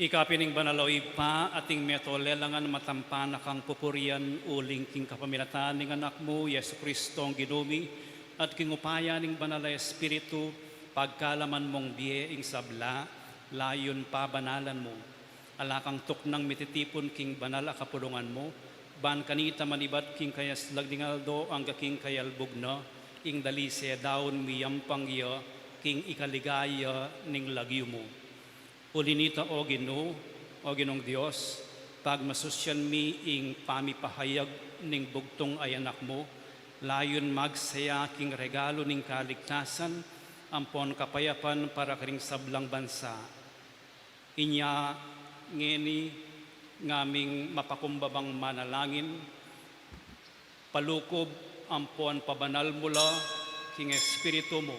Ikapining banalawi pa ating metolelangan matampan kang pupurian uling king kapamilatan ning anak mo, Yesu Kristo ang ginumi, at king upaya ning banal na Espiritu, pagkalaman mong biye ing sabla, layon pa banalan mo. Alakang tuknang mititipon king banal a kapulungan mo, ban kanita manibat king kayas lagdingaldo ang king kayalbog na, ing dalise daon miyampang iya, king ikaligaya ning lagyo mo. Ulinita o Ginong Diyos, pag masusyan mi ing pamipahayag ning bugtong ay anak mo, layon magsaya king regalo ning kaligtasan, ampon kapayapan para karing sablang bansa. Inya ngeni ngaming mapakumbabang manalangin, palukob ampon pabanal mula king Espiritu mo,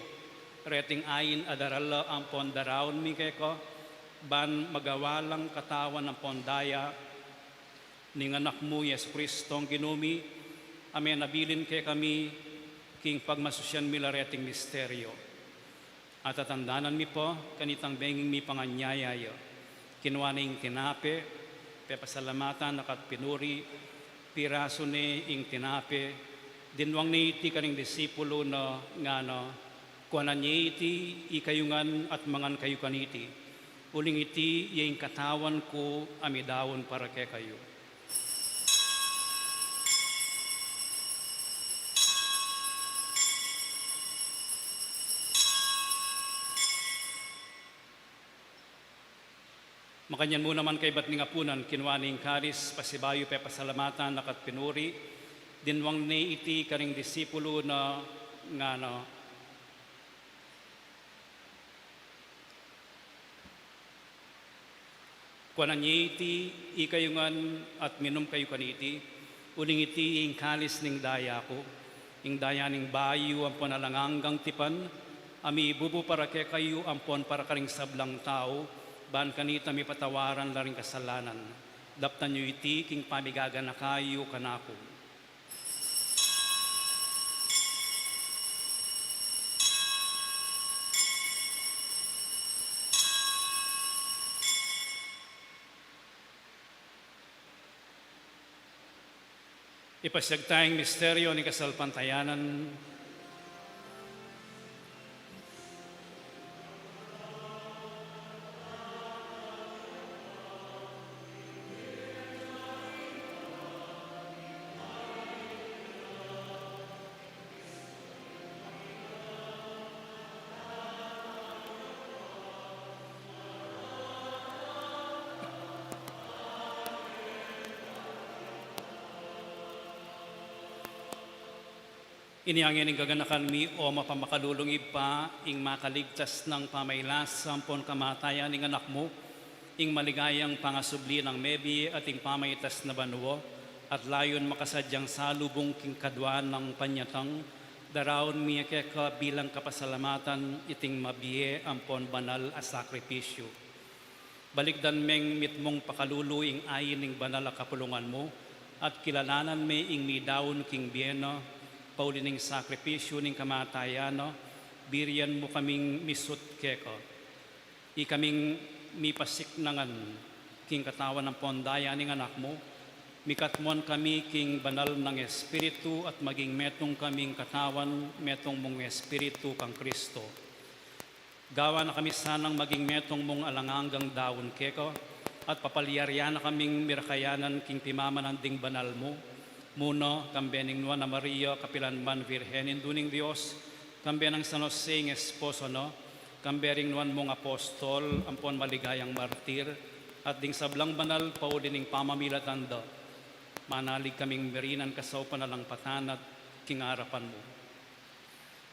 reting ayin adarala ampon darawon mi keko, ban magawalang katawan ng pondaya ning anak mo, Yesu Kristo ang ginumi, amen nabilin kay kami king pagmasusyan milareting misteryo. At tatandanan mi po, kanitang benging mi panganyayaya, kinuha na ing tinape, pepasalamatan nakat pinuri, piraso ni ing tinape, dinwang ni iti kaning disipulo na nga na, kuanan niya iti, ikayungan at mangan kayo kaniti, uling iti yung katawan ko amidawon para kay kayo. Makanyan mo naman kay bat nga punan, kinwaning karis, pasibayo pe pasalamatan, nakat pinuri, dinwang ni iti karing disipulo na nga na kuanan niya iti, ikayungan at minum kayo kaniti, uling iti ing kalis ning daya ko, ing daya ning bayo ang panalangang tipan, ami bubu para kay kayo ampon para karing sablang tao, ban kanita mi patawaran laring kasalanan. Daptan nyo iti king pamigaga na kayo kanako. Ipasyag tayong misteryo ni kasalpantayanan. Iniangin ng gaganakan mi o mapamakalulungib pa, ing makaligtas ng pamaylas, sampon kamatayan ng anak mo, ing maligayang pangasubli ng mebi at ing pamaytas na banwo, at layon makasadyang salubong king kadwan ng panyatang, darawon mi keka bilang kapasalamatan, iting mabiye ampon banal a sakripisyo. Baligdan meng mitmong pakalulu ing ayin ing banal a kapulungan mo, at kilalanan me ing midawon king bieno, paulining sakripisyo ning kamatayano, birian mo kaming misut keko. Ikaming mipasiknangan king katawan ng pondaya ning anak mo, mikatmon kami king banal ng Espiritu at maging metong kaming katawan, metong mong Espiritu kang Kristo. Gawa na kami sanang maging metong mong alangangang dawon keko, at papalyarya na kaming mirakayanan king pimamanan ding banal mo, Muno, kambening Nuana Maria, kapilanman Virhenin duning Dios, kambenang San Jose ng esposo no, kambering Nuan mong apostol, ampon maligayang martir, at ding sablang banal paulining pamamilatanda, manalig kaming merinan kasaw panalang patan at kingarapan mo.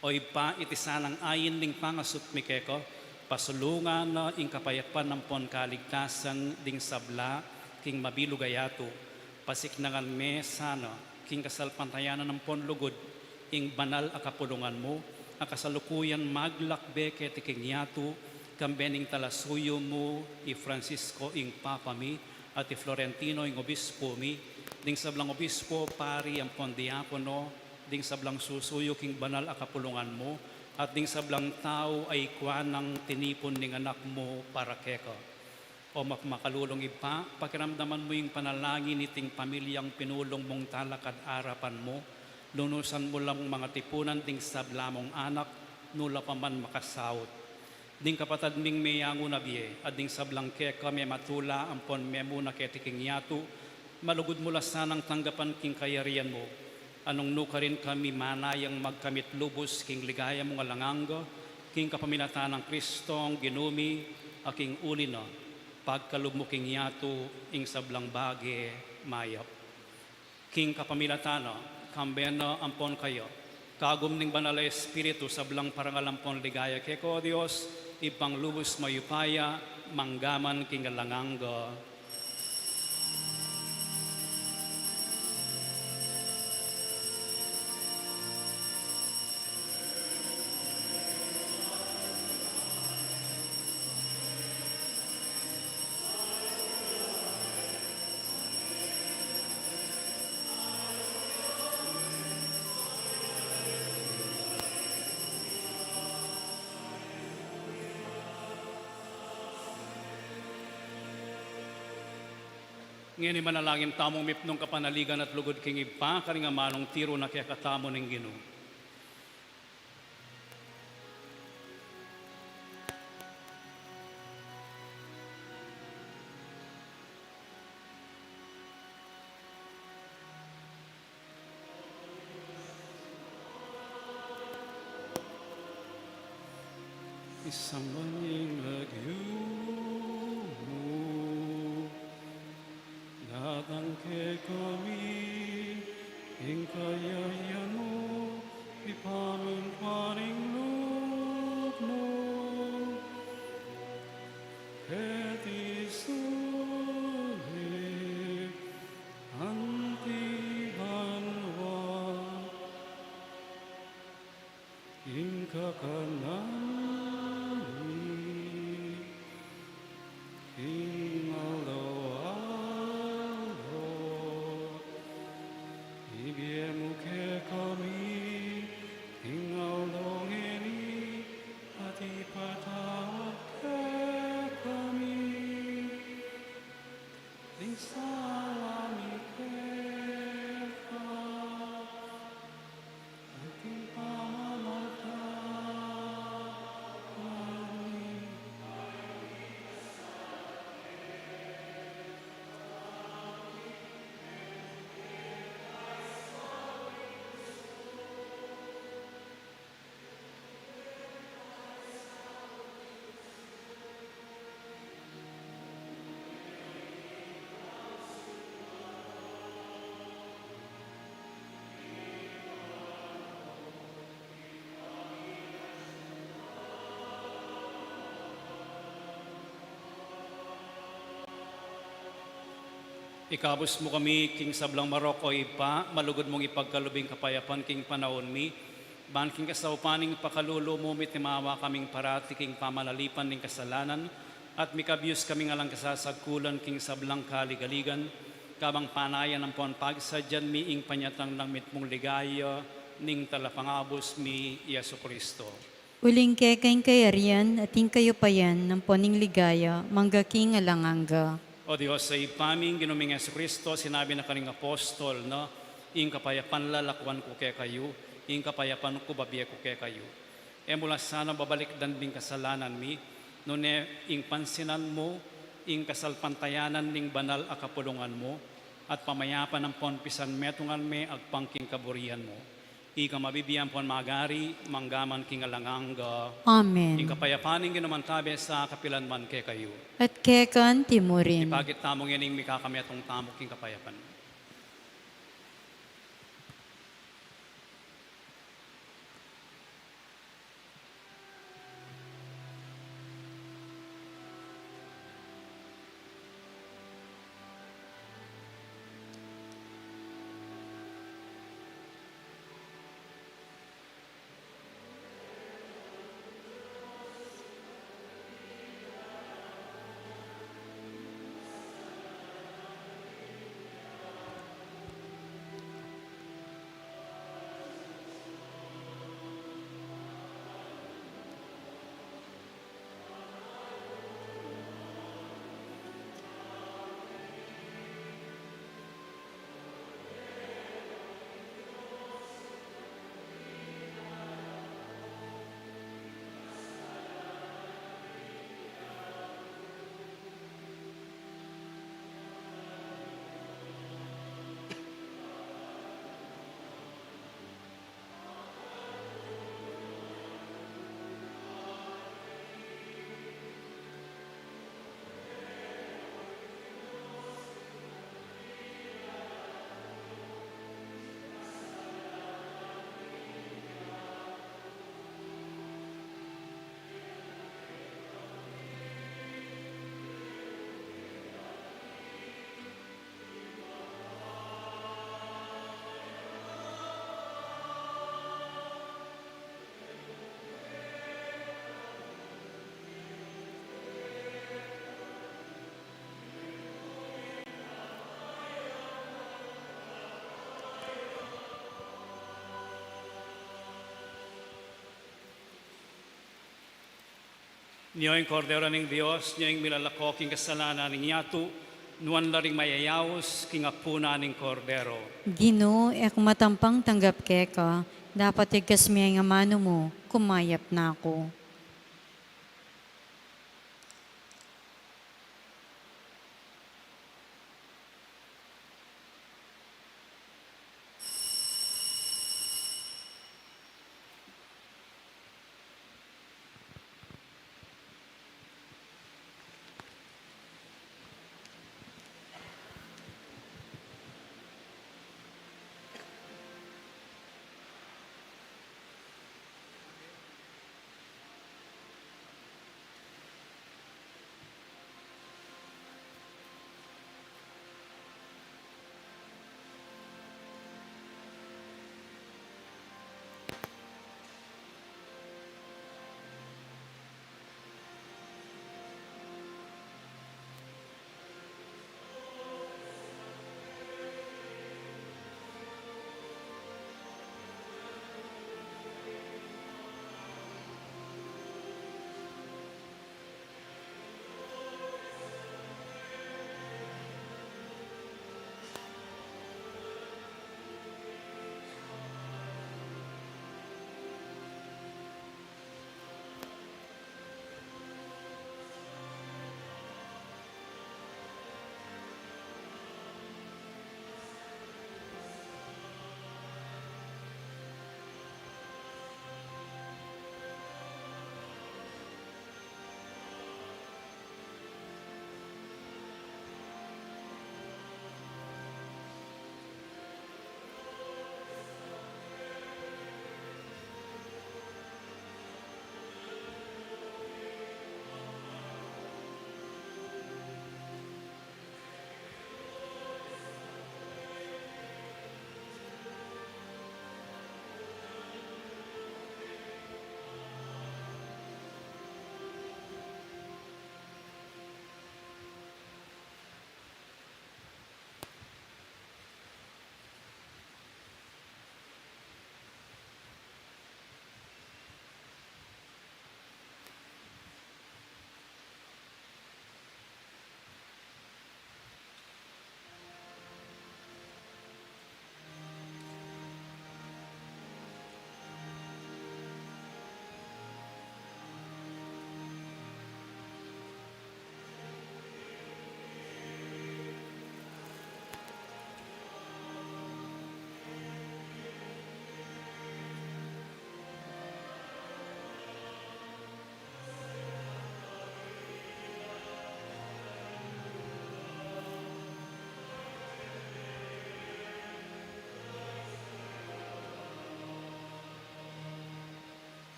Oy pa itisanang ayin ding pangasut mikeko, pasulungan na ing kapayapan ampon kaligtasan ding sabla, king mabilugayato, pasiknangan me sana, king kasalpantayanan ng ponlugod, ing banal a kapulungan mo, akasalukuyan maglakbe ketiking yato, kambening talasuyo mo, i Francisco ing Papa mi, at i Florentino ing obispo mi, ding sablang obispo pari ang pondiakono, ding sablang susuyo king banal a kapulungan mo, at ding sablang tao ay kwanang tinipon ning anak mo para keko. O makalulong ipa, pakiramdaman mo yung panalangin iting pamilyang pinulong mong talakad arapan mo, lunusan mo lang mga tipunan ding sabla mong anak, nula pa man makasawot. Ding kapatad ming mayango na biye, at ding sablang keka may matula, ampon memo na ketiking yato, malugod mula sanang tanggapan king kayarian mo. Anong nuka rin kami manayang magkamit lubos king ligaya mong alanganga, king kapaminata ng Kristong ginumi, aking ulina, pagkalumuking yato ing sablang bage mayap. King kapamilatana, kambena ampon kayo, kagum ning banal Espiritu sablang parangalampon ligaya keko Dios, ipang lubos mayupaya, manggaman king alanganga. Ngayon manalangin tamong mipnong kapanaligan at lugod king ipa, karinga manong tiro na kaya katamo ng Ginoo. Isang baning nagyumo, Angke kami, ingkaya mo, ipamin paring loob mo. Et isuli, antibanwa, ingkakanani, ingalawa, ibiemukhe kami, ingalongeni, at ipatawad kami, salami keka, ating pamamatay. Ikabos mo kami, King Sablang Maroko, ipa, malugod mong ipagkalubing kapayapan, King panahon mi, ban King kasaupaning pakalulo mo, mitimawa kaming parati, King pamalalipan ng kasalanan, at mikabiyos kaming alang kasasagkulan, King Sablang kaligaligan, kabang panayan ng pontag, sadyan mi ing panyatang ng mitmong ligaya, ning talapangabos mi, Yesu Kristo. Uling kekeng kayarian at ing kayo payan ng poning ligaya, manggaking alanganga. O Diyos, sa ipaming ginuming Yesu Kristo, sinabi na kaning apostol, no? Ing kapayapan lalakwan ko kay kayo, ing kapayapan ko babiya ko kay kayo. E mula sana babalik dan ding kasalanan mi, nune ing pansinan mo, ing kasalpantayanan ning banal a kapulungan mo, at pamayapan ng ponpisan metungan me agpangking kaburihan mo. Ika mabibiyan pon magari, manggaman king alanganga. Amen. Ing kapayapaning ginumantabi sa kapilanman kay kayo. At kekan timurin. Ipagit tamong yaning mikakami atong tamok king kapayapan. Niyo'y kordero ng Diyos, niyo'y milalakoking kasalanan ng yato, nuwan laring mayayawos, kingapuna ng kordero. Ginoo, ek matampang tanggap keka, dapat ikas miya nga mano mo, kumayap na ako.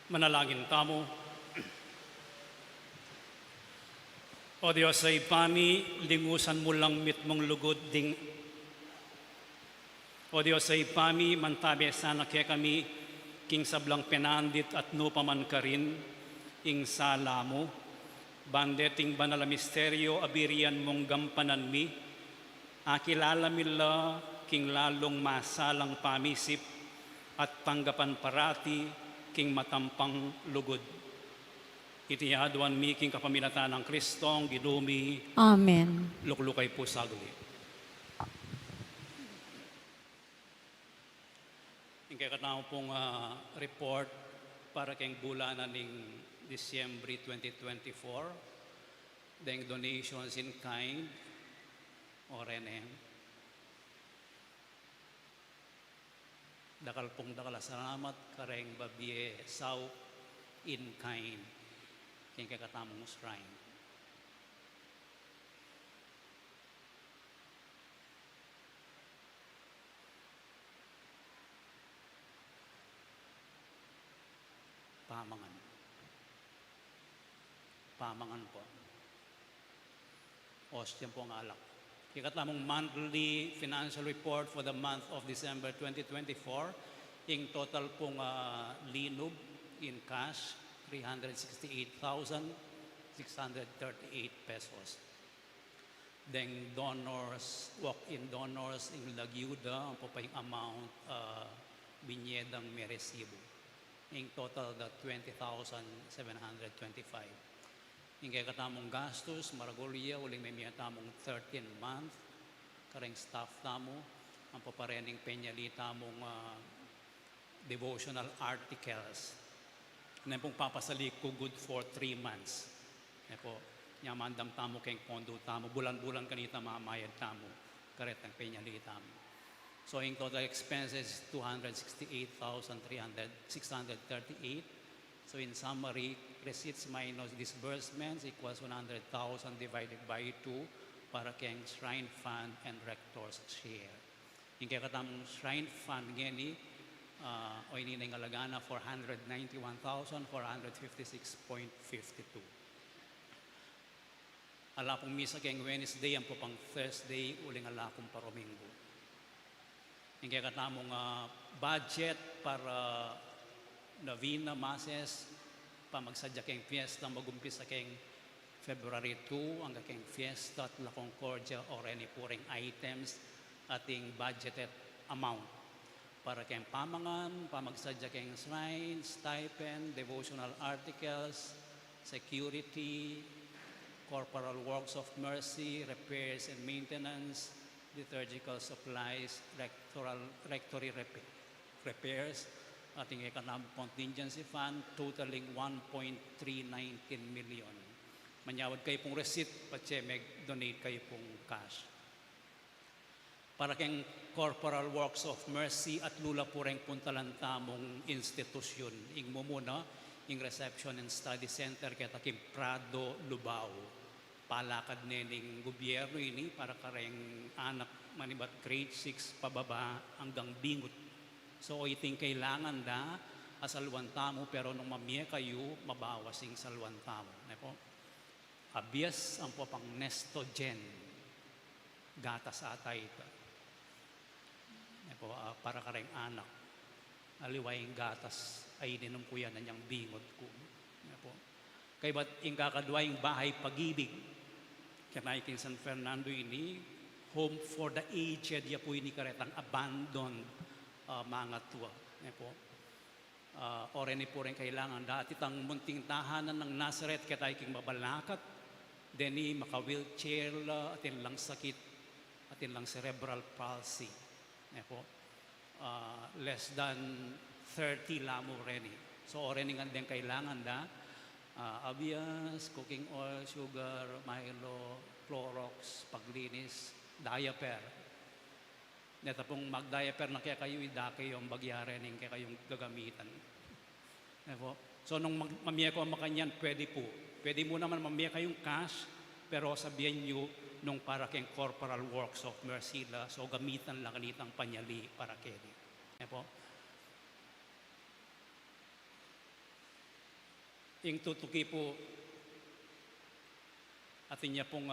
Manalangin tamo. O Diyos ay pami, lingusan mo lang mitmong lugod ding. O Diyos ay pami, mantabi sana kaya kami, king sablang penandit at nupaman ka rin, ing sala mo. Bandeting banala misteryo, abirian mong gampanan mi, akilala mila, king lalong masalang pamisip, at tanggapan parati, king matampang lugod. Itiyaduan mi king kapamilatan ng Kristong, gidumi, Amen. luklukay po sagli. Yung kaya katao pong report para kayong bulanan ng Disyembre 2024, dahil donations in kind, o renen. Dakal pong dakala salamat, kareng babye, saw, in kind, kayong kakatamong shrine. Pamangan. Pamangan po. Ostiyan po ang alak. Ikatamong monthly financial report for the month of December 2024. Yung total pong linub in cash, 368,638 pesos. Then donors, walk-in donors in Laguda, ang po pa yung amount binyedang may resibo. In total, 20,725. Yung kaya katamong gastos, Maragolya, uling may tamong 13 month, kareng staff tamo, ang paparening penyali tamong devotional articles. Na pong papasalik ko good for 3 months. Na po, nyamandam tamo keng pondo tamo, bulan-bulan kanita mamayad tamo, karet ang penyali tamo. So in total expenses, 268,638. So in summary, receipts minus disbursements equals 100,000 divided by 2 para keng Shrine Fund and Rector's share. Yung kaya katamong Shrine Fund ngeni, o ininay ngalagana 491,456.52. Ala pong misa keng Wednesday, ang po pang Thursday, uling ala pong Paromingo. Yung kaya katamong budget para Novena Masses, pamagsadya keng fiesta, magumpisa keng February 2, ang keng fiesta at La Concordia o any puring items ating budgeted amount. Para keng pamangan, pamagsadya keng shrine, stipend, devotional articles, security, corporal works of mercy, repairs and maintenance, liturgical supplies, rectory repairs, ating economic contingency fund totaling 1.319 million. Manyawad kayo pong receipt, patse donate kayo pong cash. Para keng corporal works of mercy at lula po rin puntalan tamong institusyon. Ing mo muna, ing reception and study center kaya takim Prado, Lubao. Palakad nening gobyerno ini para kareng anak manibat grade 6 pababa hanggang bingot. So iting kailangan da asalwan tamo pero nung mamye kayo mabawasing salwan tamo. Po? Abias ang po pang nestogen gatas atay ito. Po, para kareng anak aliwaying gatas ay ininom ko yan na niyang bingot ko. Po. Kay ba't yung kakadwaying bahay pag-ibig kaya iting San Fernando ini home for the aged ya po ini karetang abandoned mga tuwa. Po. Oreni po rin kailangan dati tang munting tahanan ng Nazareth kaya tayo king mabalakat deni maka-wheelchair atin lang sakit atin lang cerebral palsy. Po. Less than 30 lamo reni. So oreni nga din kailangan da abias, cooking oil, sugar, Milo, Clorox, paglinis, diaper. Neta pong mag-diaper na kaya kayo, ida kayo ang bagyarening kaya kayong gagamitan. So nung mamiya ko ang makanyan, pwede po. Pwede mo naman mamiya kayong cash, pero sabihin nyo nung para kayong corporal works of mercy la, so gamitan lang kanitang panyali para kaya. ing tutuki po atin niya pong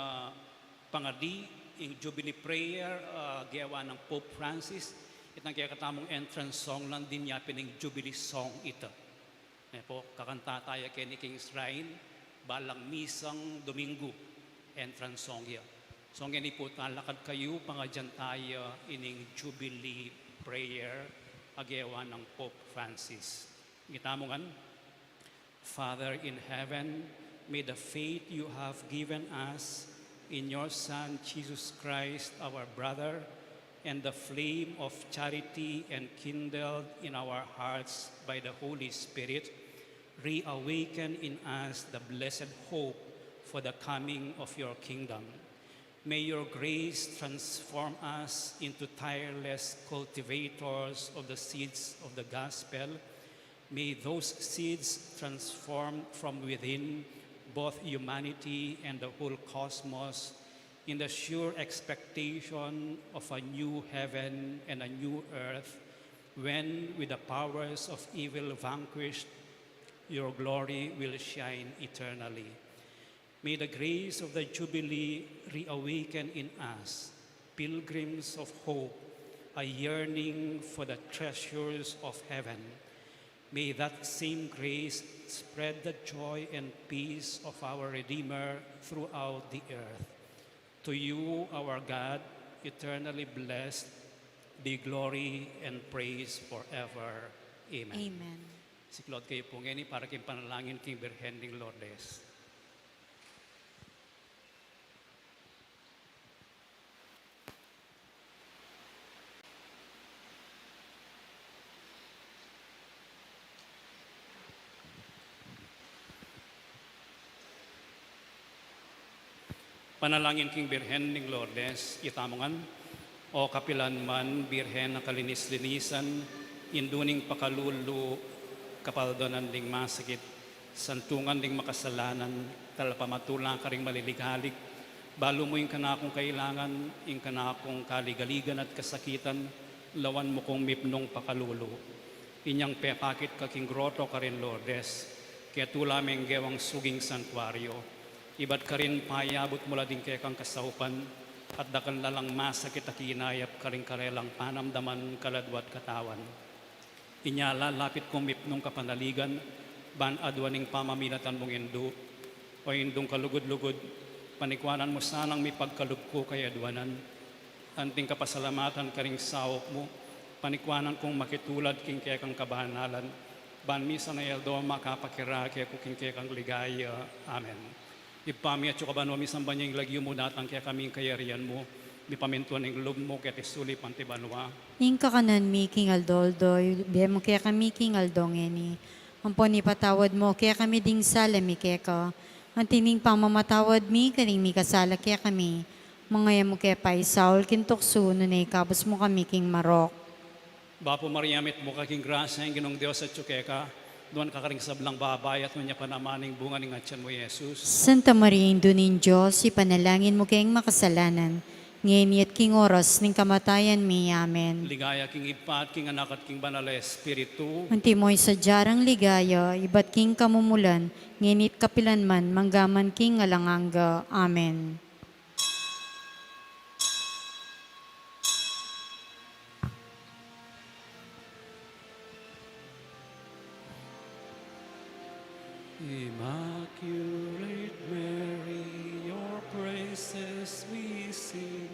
pangadi, ing Jubilee Prayer, gawa ng Pope Francis. Itang kaya katamong entrance song lang din niya pining Jubilee Song ito. Po, kakanta tayo kay ni King's Shrine, balang misang Domingo, entrance song yan. So ngayon po talakad kayo, pangadyan tayo ining Jubilee Prayer, agawa ng Pope Francis. Gitamongan, Father in heaven, may the faith you have given us in your Son, Jesus Christ, our brother, and the flame of charity enkindled in our hearts by the Holy Spirit, reawaken in us the blessed hope for the coming of your kingdom. May your grace transform us into tireless cultivators of the seeds of the gospel. May those seeds transform from within both humanity and the whole cosmos in the sure expectation of a new heaven and a new earth, when, with the powers of evil vanquished, your glory will shine eternally. May the grace of the Jubilee reawaken in us, pilgrims of hope, a yearning for the treasures of heaven. May that same grace spread the joy and peace of our Redeemer throughout the earth. To you, our God, eternally blessed, be glory and praise forever. Amen. Amen. Si Claude kayo po ngayon para kayong panalangin king Birhen ng Lourdes. Panalangin king Birhen ng Lourdes, itamongan, o kapilan man, Birhen na kalinis-linisan, induning pakalulu, kapaldonan ding masakit, santungan ding makasalanan, talapamatulang ka ring malilighalik, balo mo yung kanakong kailangan, yung kanakong kaligaligan at kasakitan, lawan mo kong mipnong pakalulu. Inyang pepakit ka king groto ka rin Lourdes, kaya tulaming gewang suging santuario. Iba't ka rin payabot mula din kaya kang kasahupan, at dakan lalang masakit at kinayap ka rin karelang panamdaman kaladwat katawan. Inyala lapit kong mipnong kapanaligan, ban adwaning pamamilatan mong indu, o indong kalugod-lugod, panikwanan mo sanang may pagkalugko kay adwanan, anting kapasalamatan ka ring sawok mo, panikwanan kong makitulad king kaya kang kabanalan, ban misa na yaldo makapakira kaya kuking kaya kang ligaya. Amen. Ipami at yung kabano, misang banyang lagyo mo datang kaya kaming kayarian mo, mi pamintuan ng loob mo kaya tisuli pantibanwa. Ing kakanan mi king aldoldo, biya mo kaya kami king aldongeni. Ang poni patawad mo, kaya kami ding salami kaya ka. Ang tining pamamatawad mi, kaning mi kasala kaya kami. Mga mo kaya pa isaul kintokso, nunay kabos mo kami king marok. Bapo Mariamit mo kaking grasya ang ginong Diyos at tsukeka, doon kakaring sablang babay at nunya panamaning bunga ng atyan mo, Jesus. Santa Maria, Indunin Diyos, ipanalangin mo kayong makasalanan, ngayon at king oras ng kamatayan mi. Amen. Ligaya king ipat, king anak at king banal na Espiritu. Unti mo'y sadyarang ligaya, iba't king kamumulan, nginit kapilan man, manggaman king alanganga. Amen. Immaculate Mary, your praises we sing.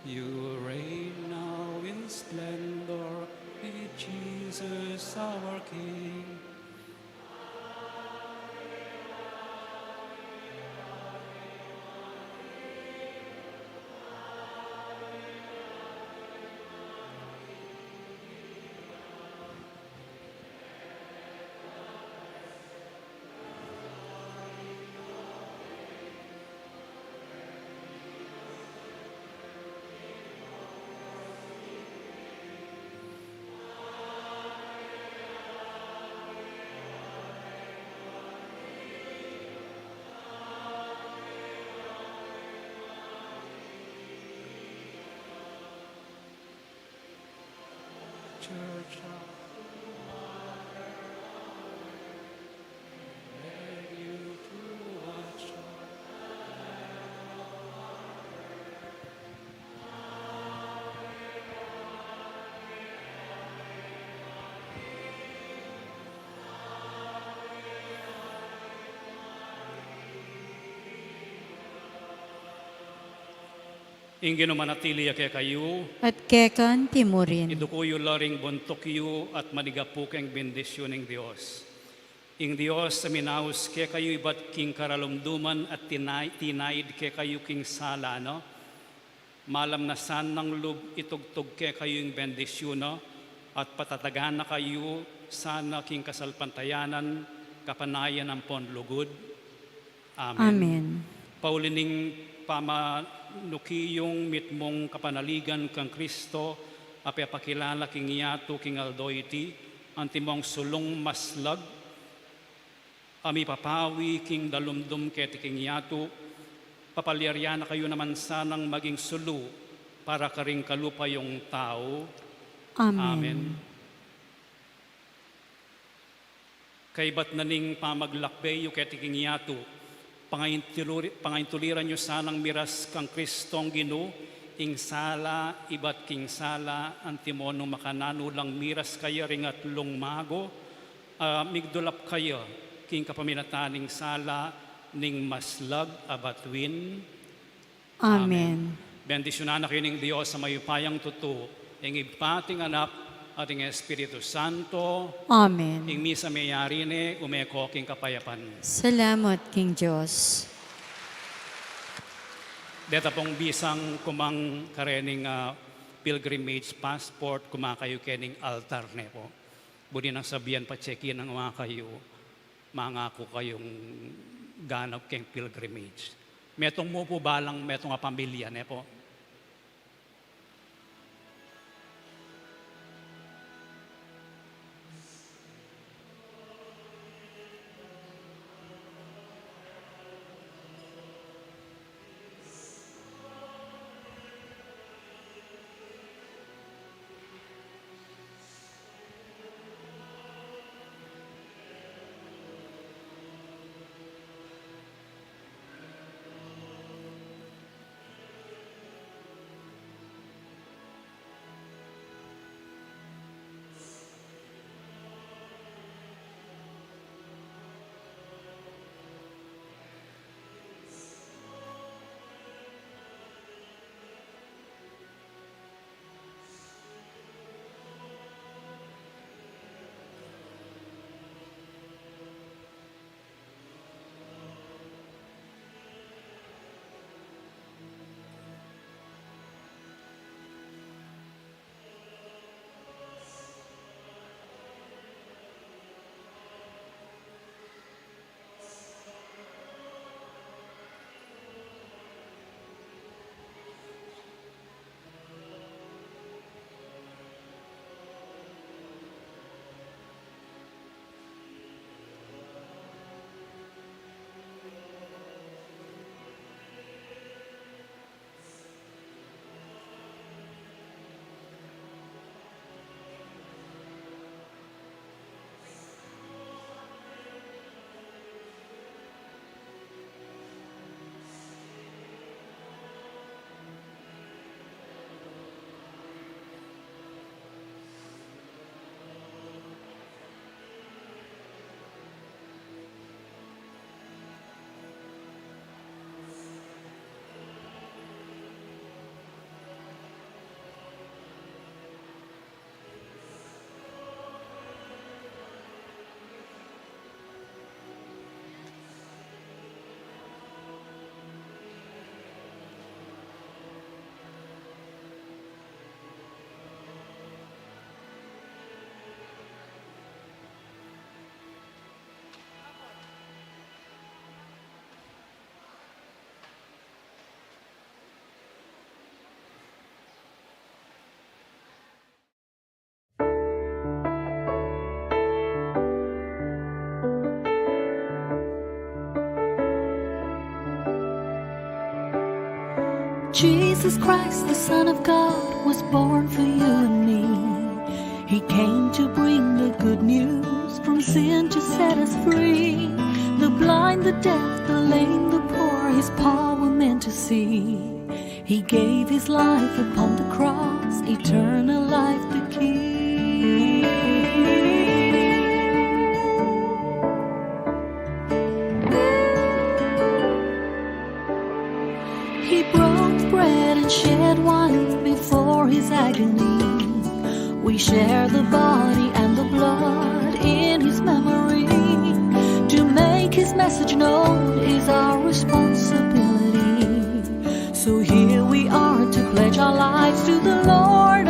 You reign now in splendor, with Jesus our King. Church of Ingin manatili kay kayo, at kekan timurin. idukuyo laring bontok at manigapu keng bendisyon ng Diyos. Ing Diyos sa minaus kay kayo ibat king karalumduman at tinaid kay kayo king sala, no? Malam na san ng lub itugtog kay kayo yung bendisyon, no? At patatagan na kayo sana king kasalpantayanan, kapanayan ng ponlugod. Amen. Amen. Paulining pamanukiyong mitmong kapanaligan kang Kristo, apapakilala king yato king aldoyti, antimong sulong maslag, ami papawi king dalumdum keti king yato, papalyarya na kayo naman sanang maging sulu para karing kalupa yung tao. Amen. Kay ba't naning pamaglakbay yung keti king yato, pangaintuliran nyo sanang miras kang Kristong Ginoo, ing sala, ibat king sala, antimonong makanano lang miras kaya ring at lungmago, migdulap kaya, king kapaminataning sala, ning maslag abatwin. Amen. Bendisyonan na kayo ng Diyos sa mayupayang tuto, ing ipating anak, ating Espiritu Santo, Amen. ing misa mayari ne, umeko king kapayapan. Salamat, King Diyos. Deta pong bisang kumang karening pilgrimage passport, kumakayo kening altar ne po. Budi nang sabihan pa check-in ng mga kayo, mangako kayong ganap keng pilgrimage. Metong mo po balang metong pamilya ne po. Jesus Christ, the Son of God, was born for you and me. He came to bring the good news, from sin to set us free. The blind, the deaf, the lame, the poor, His power meant to see. He gave His life upon the cross, eternal life the key. He broke bread and shared share the body and the blood in his memory. To make his message known is our responsibility. So here we are to pledge our lives to the Lord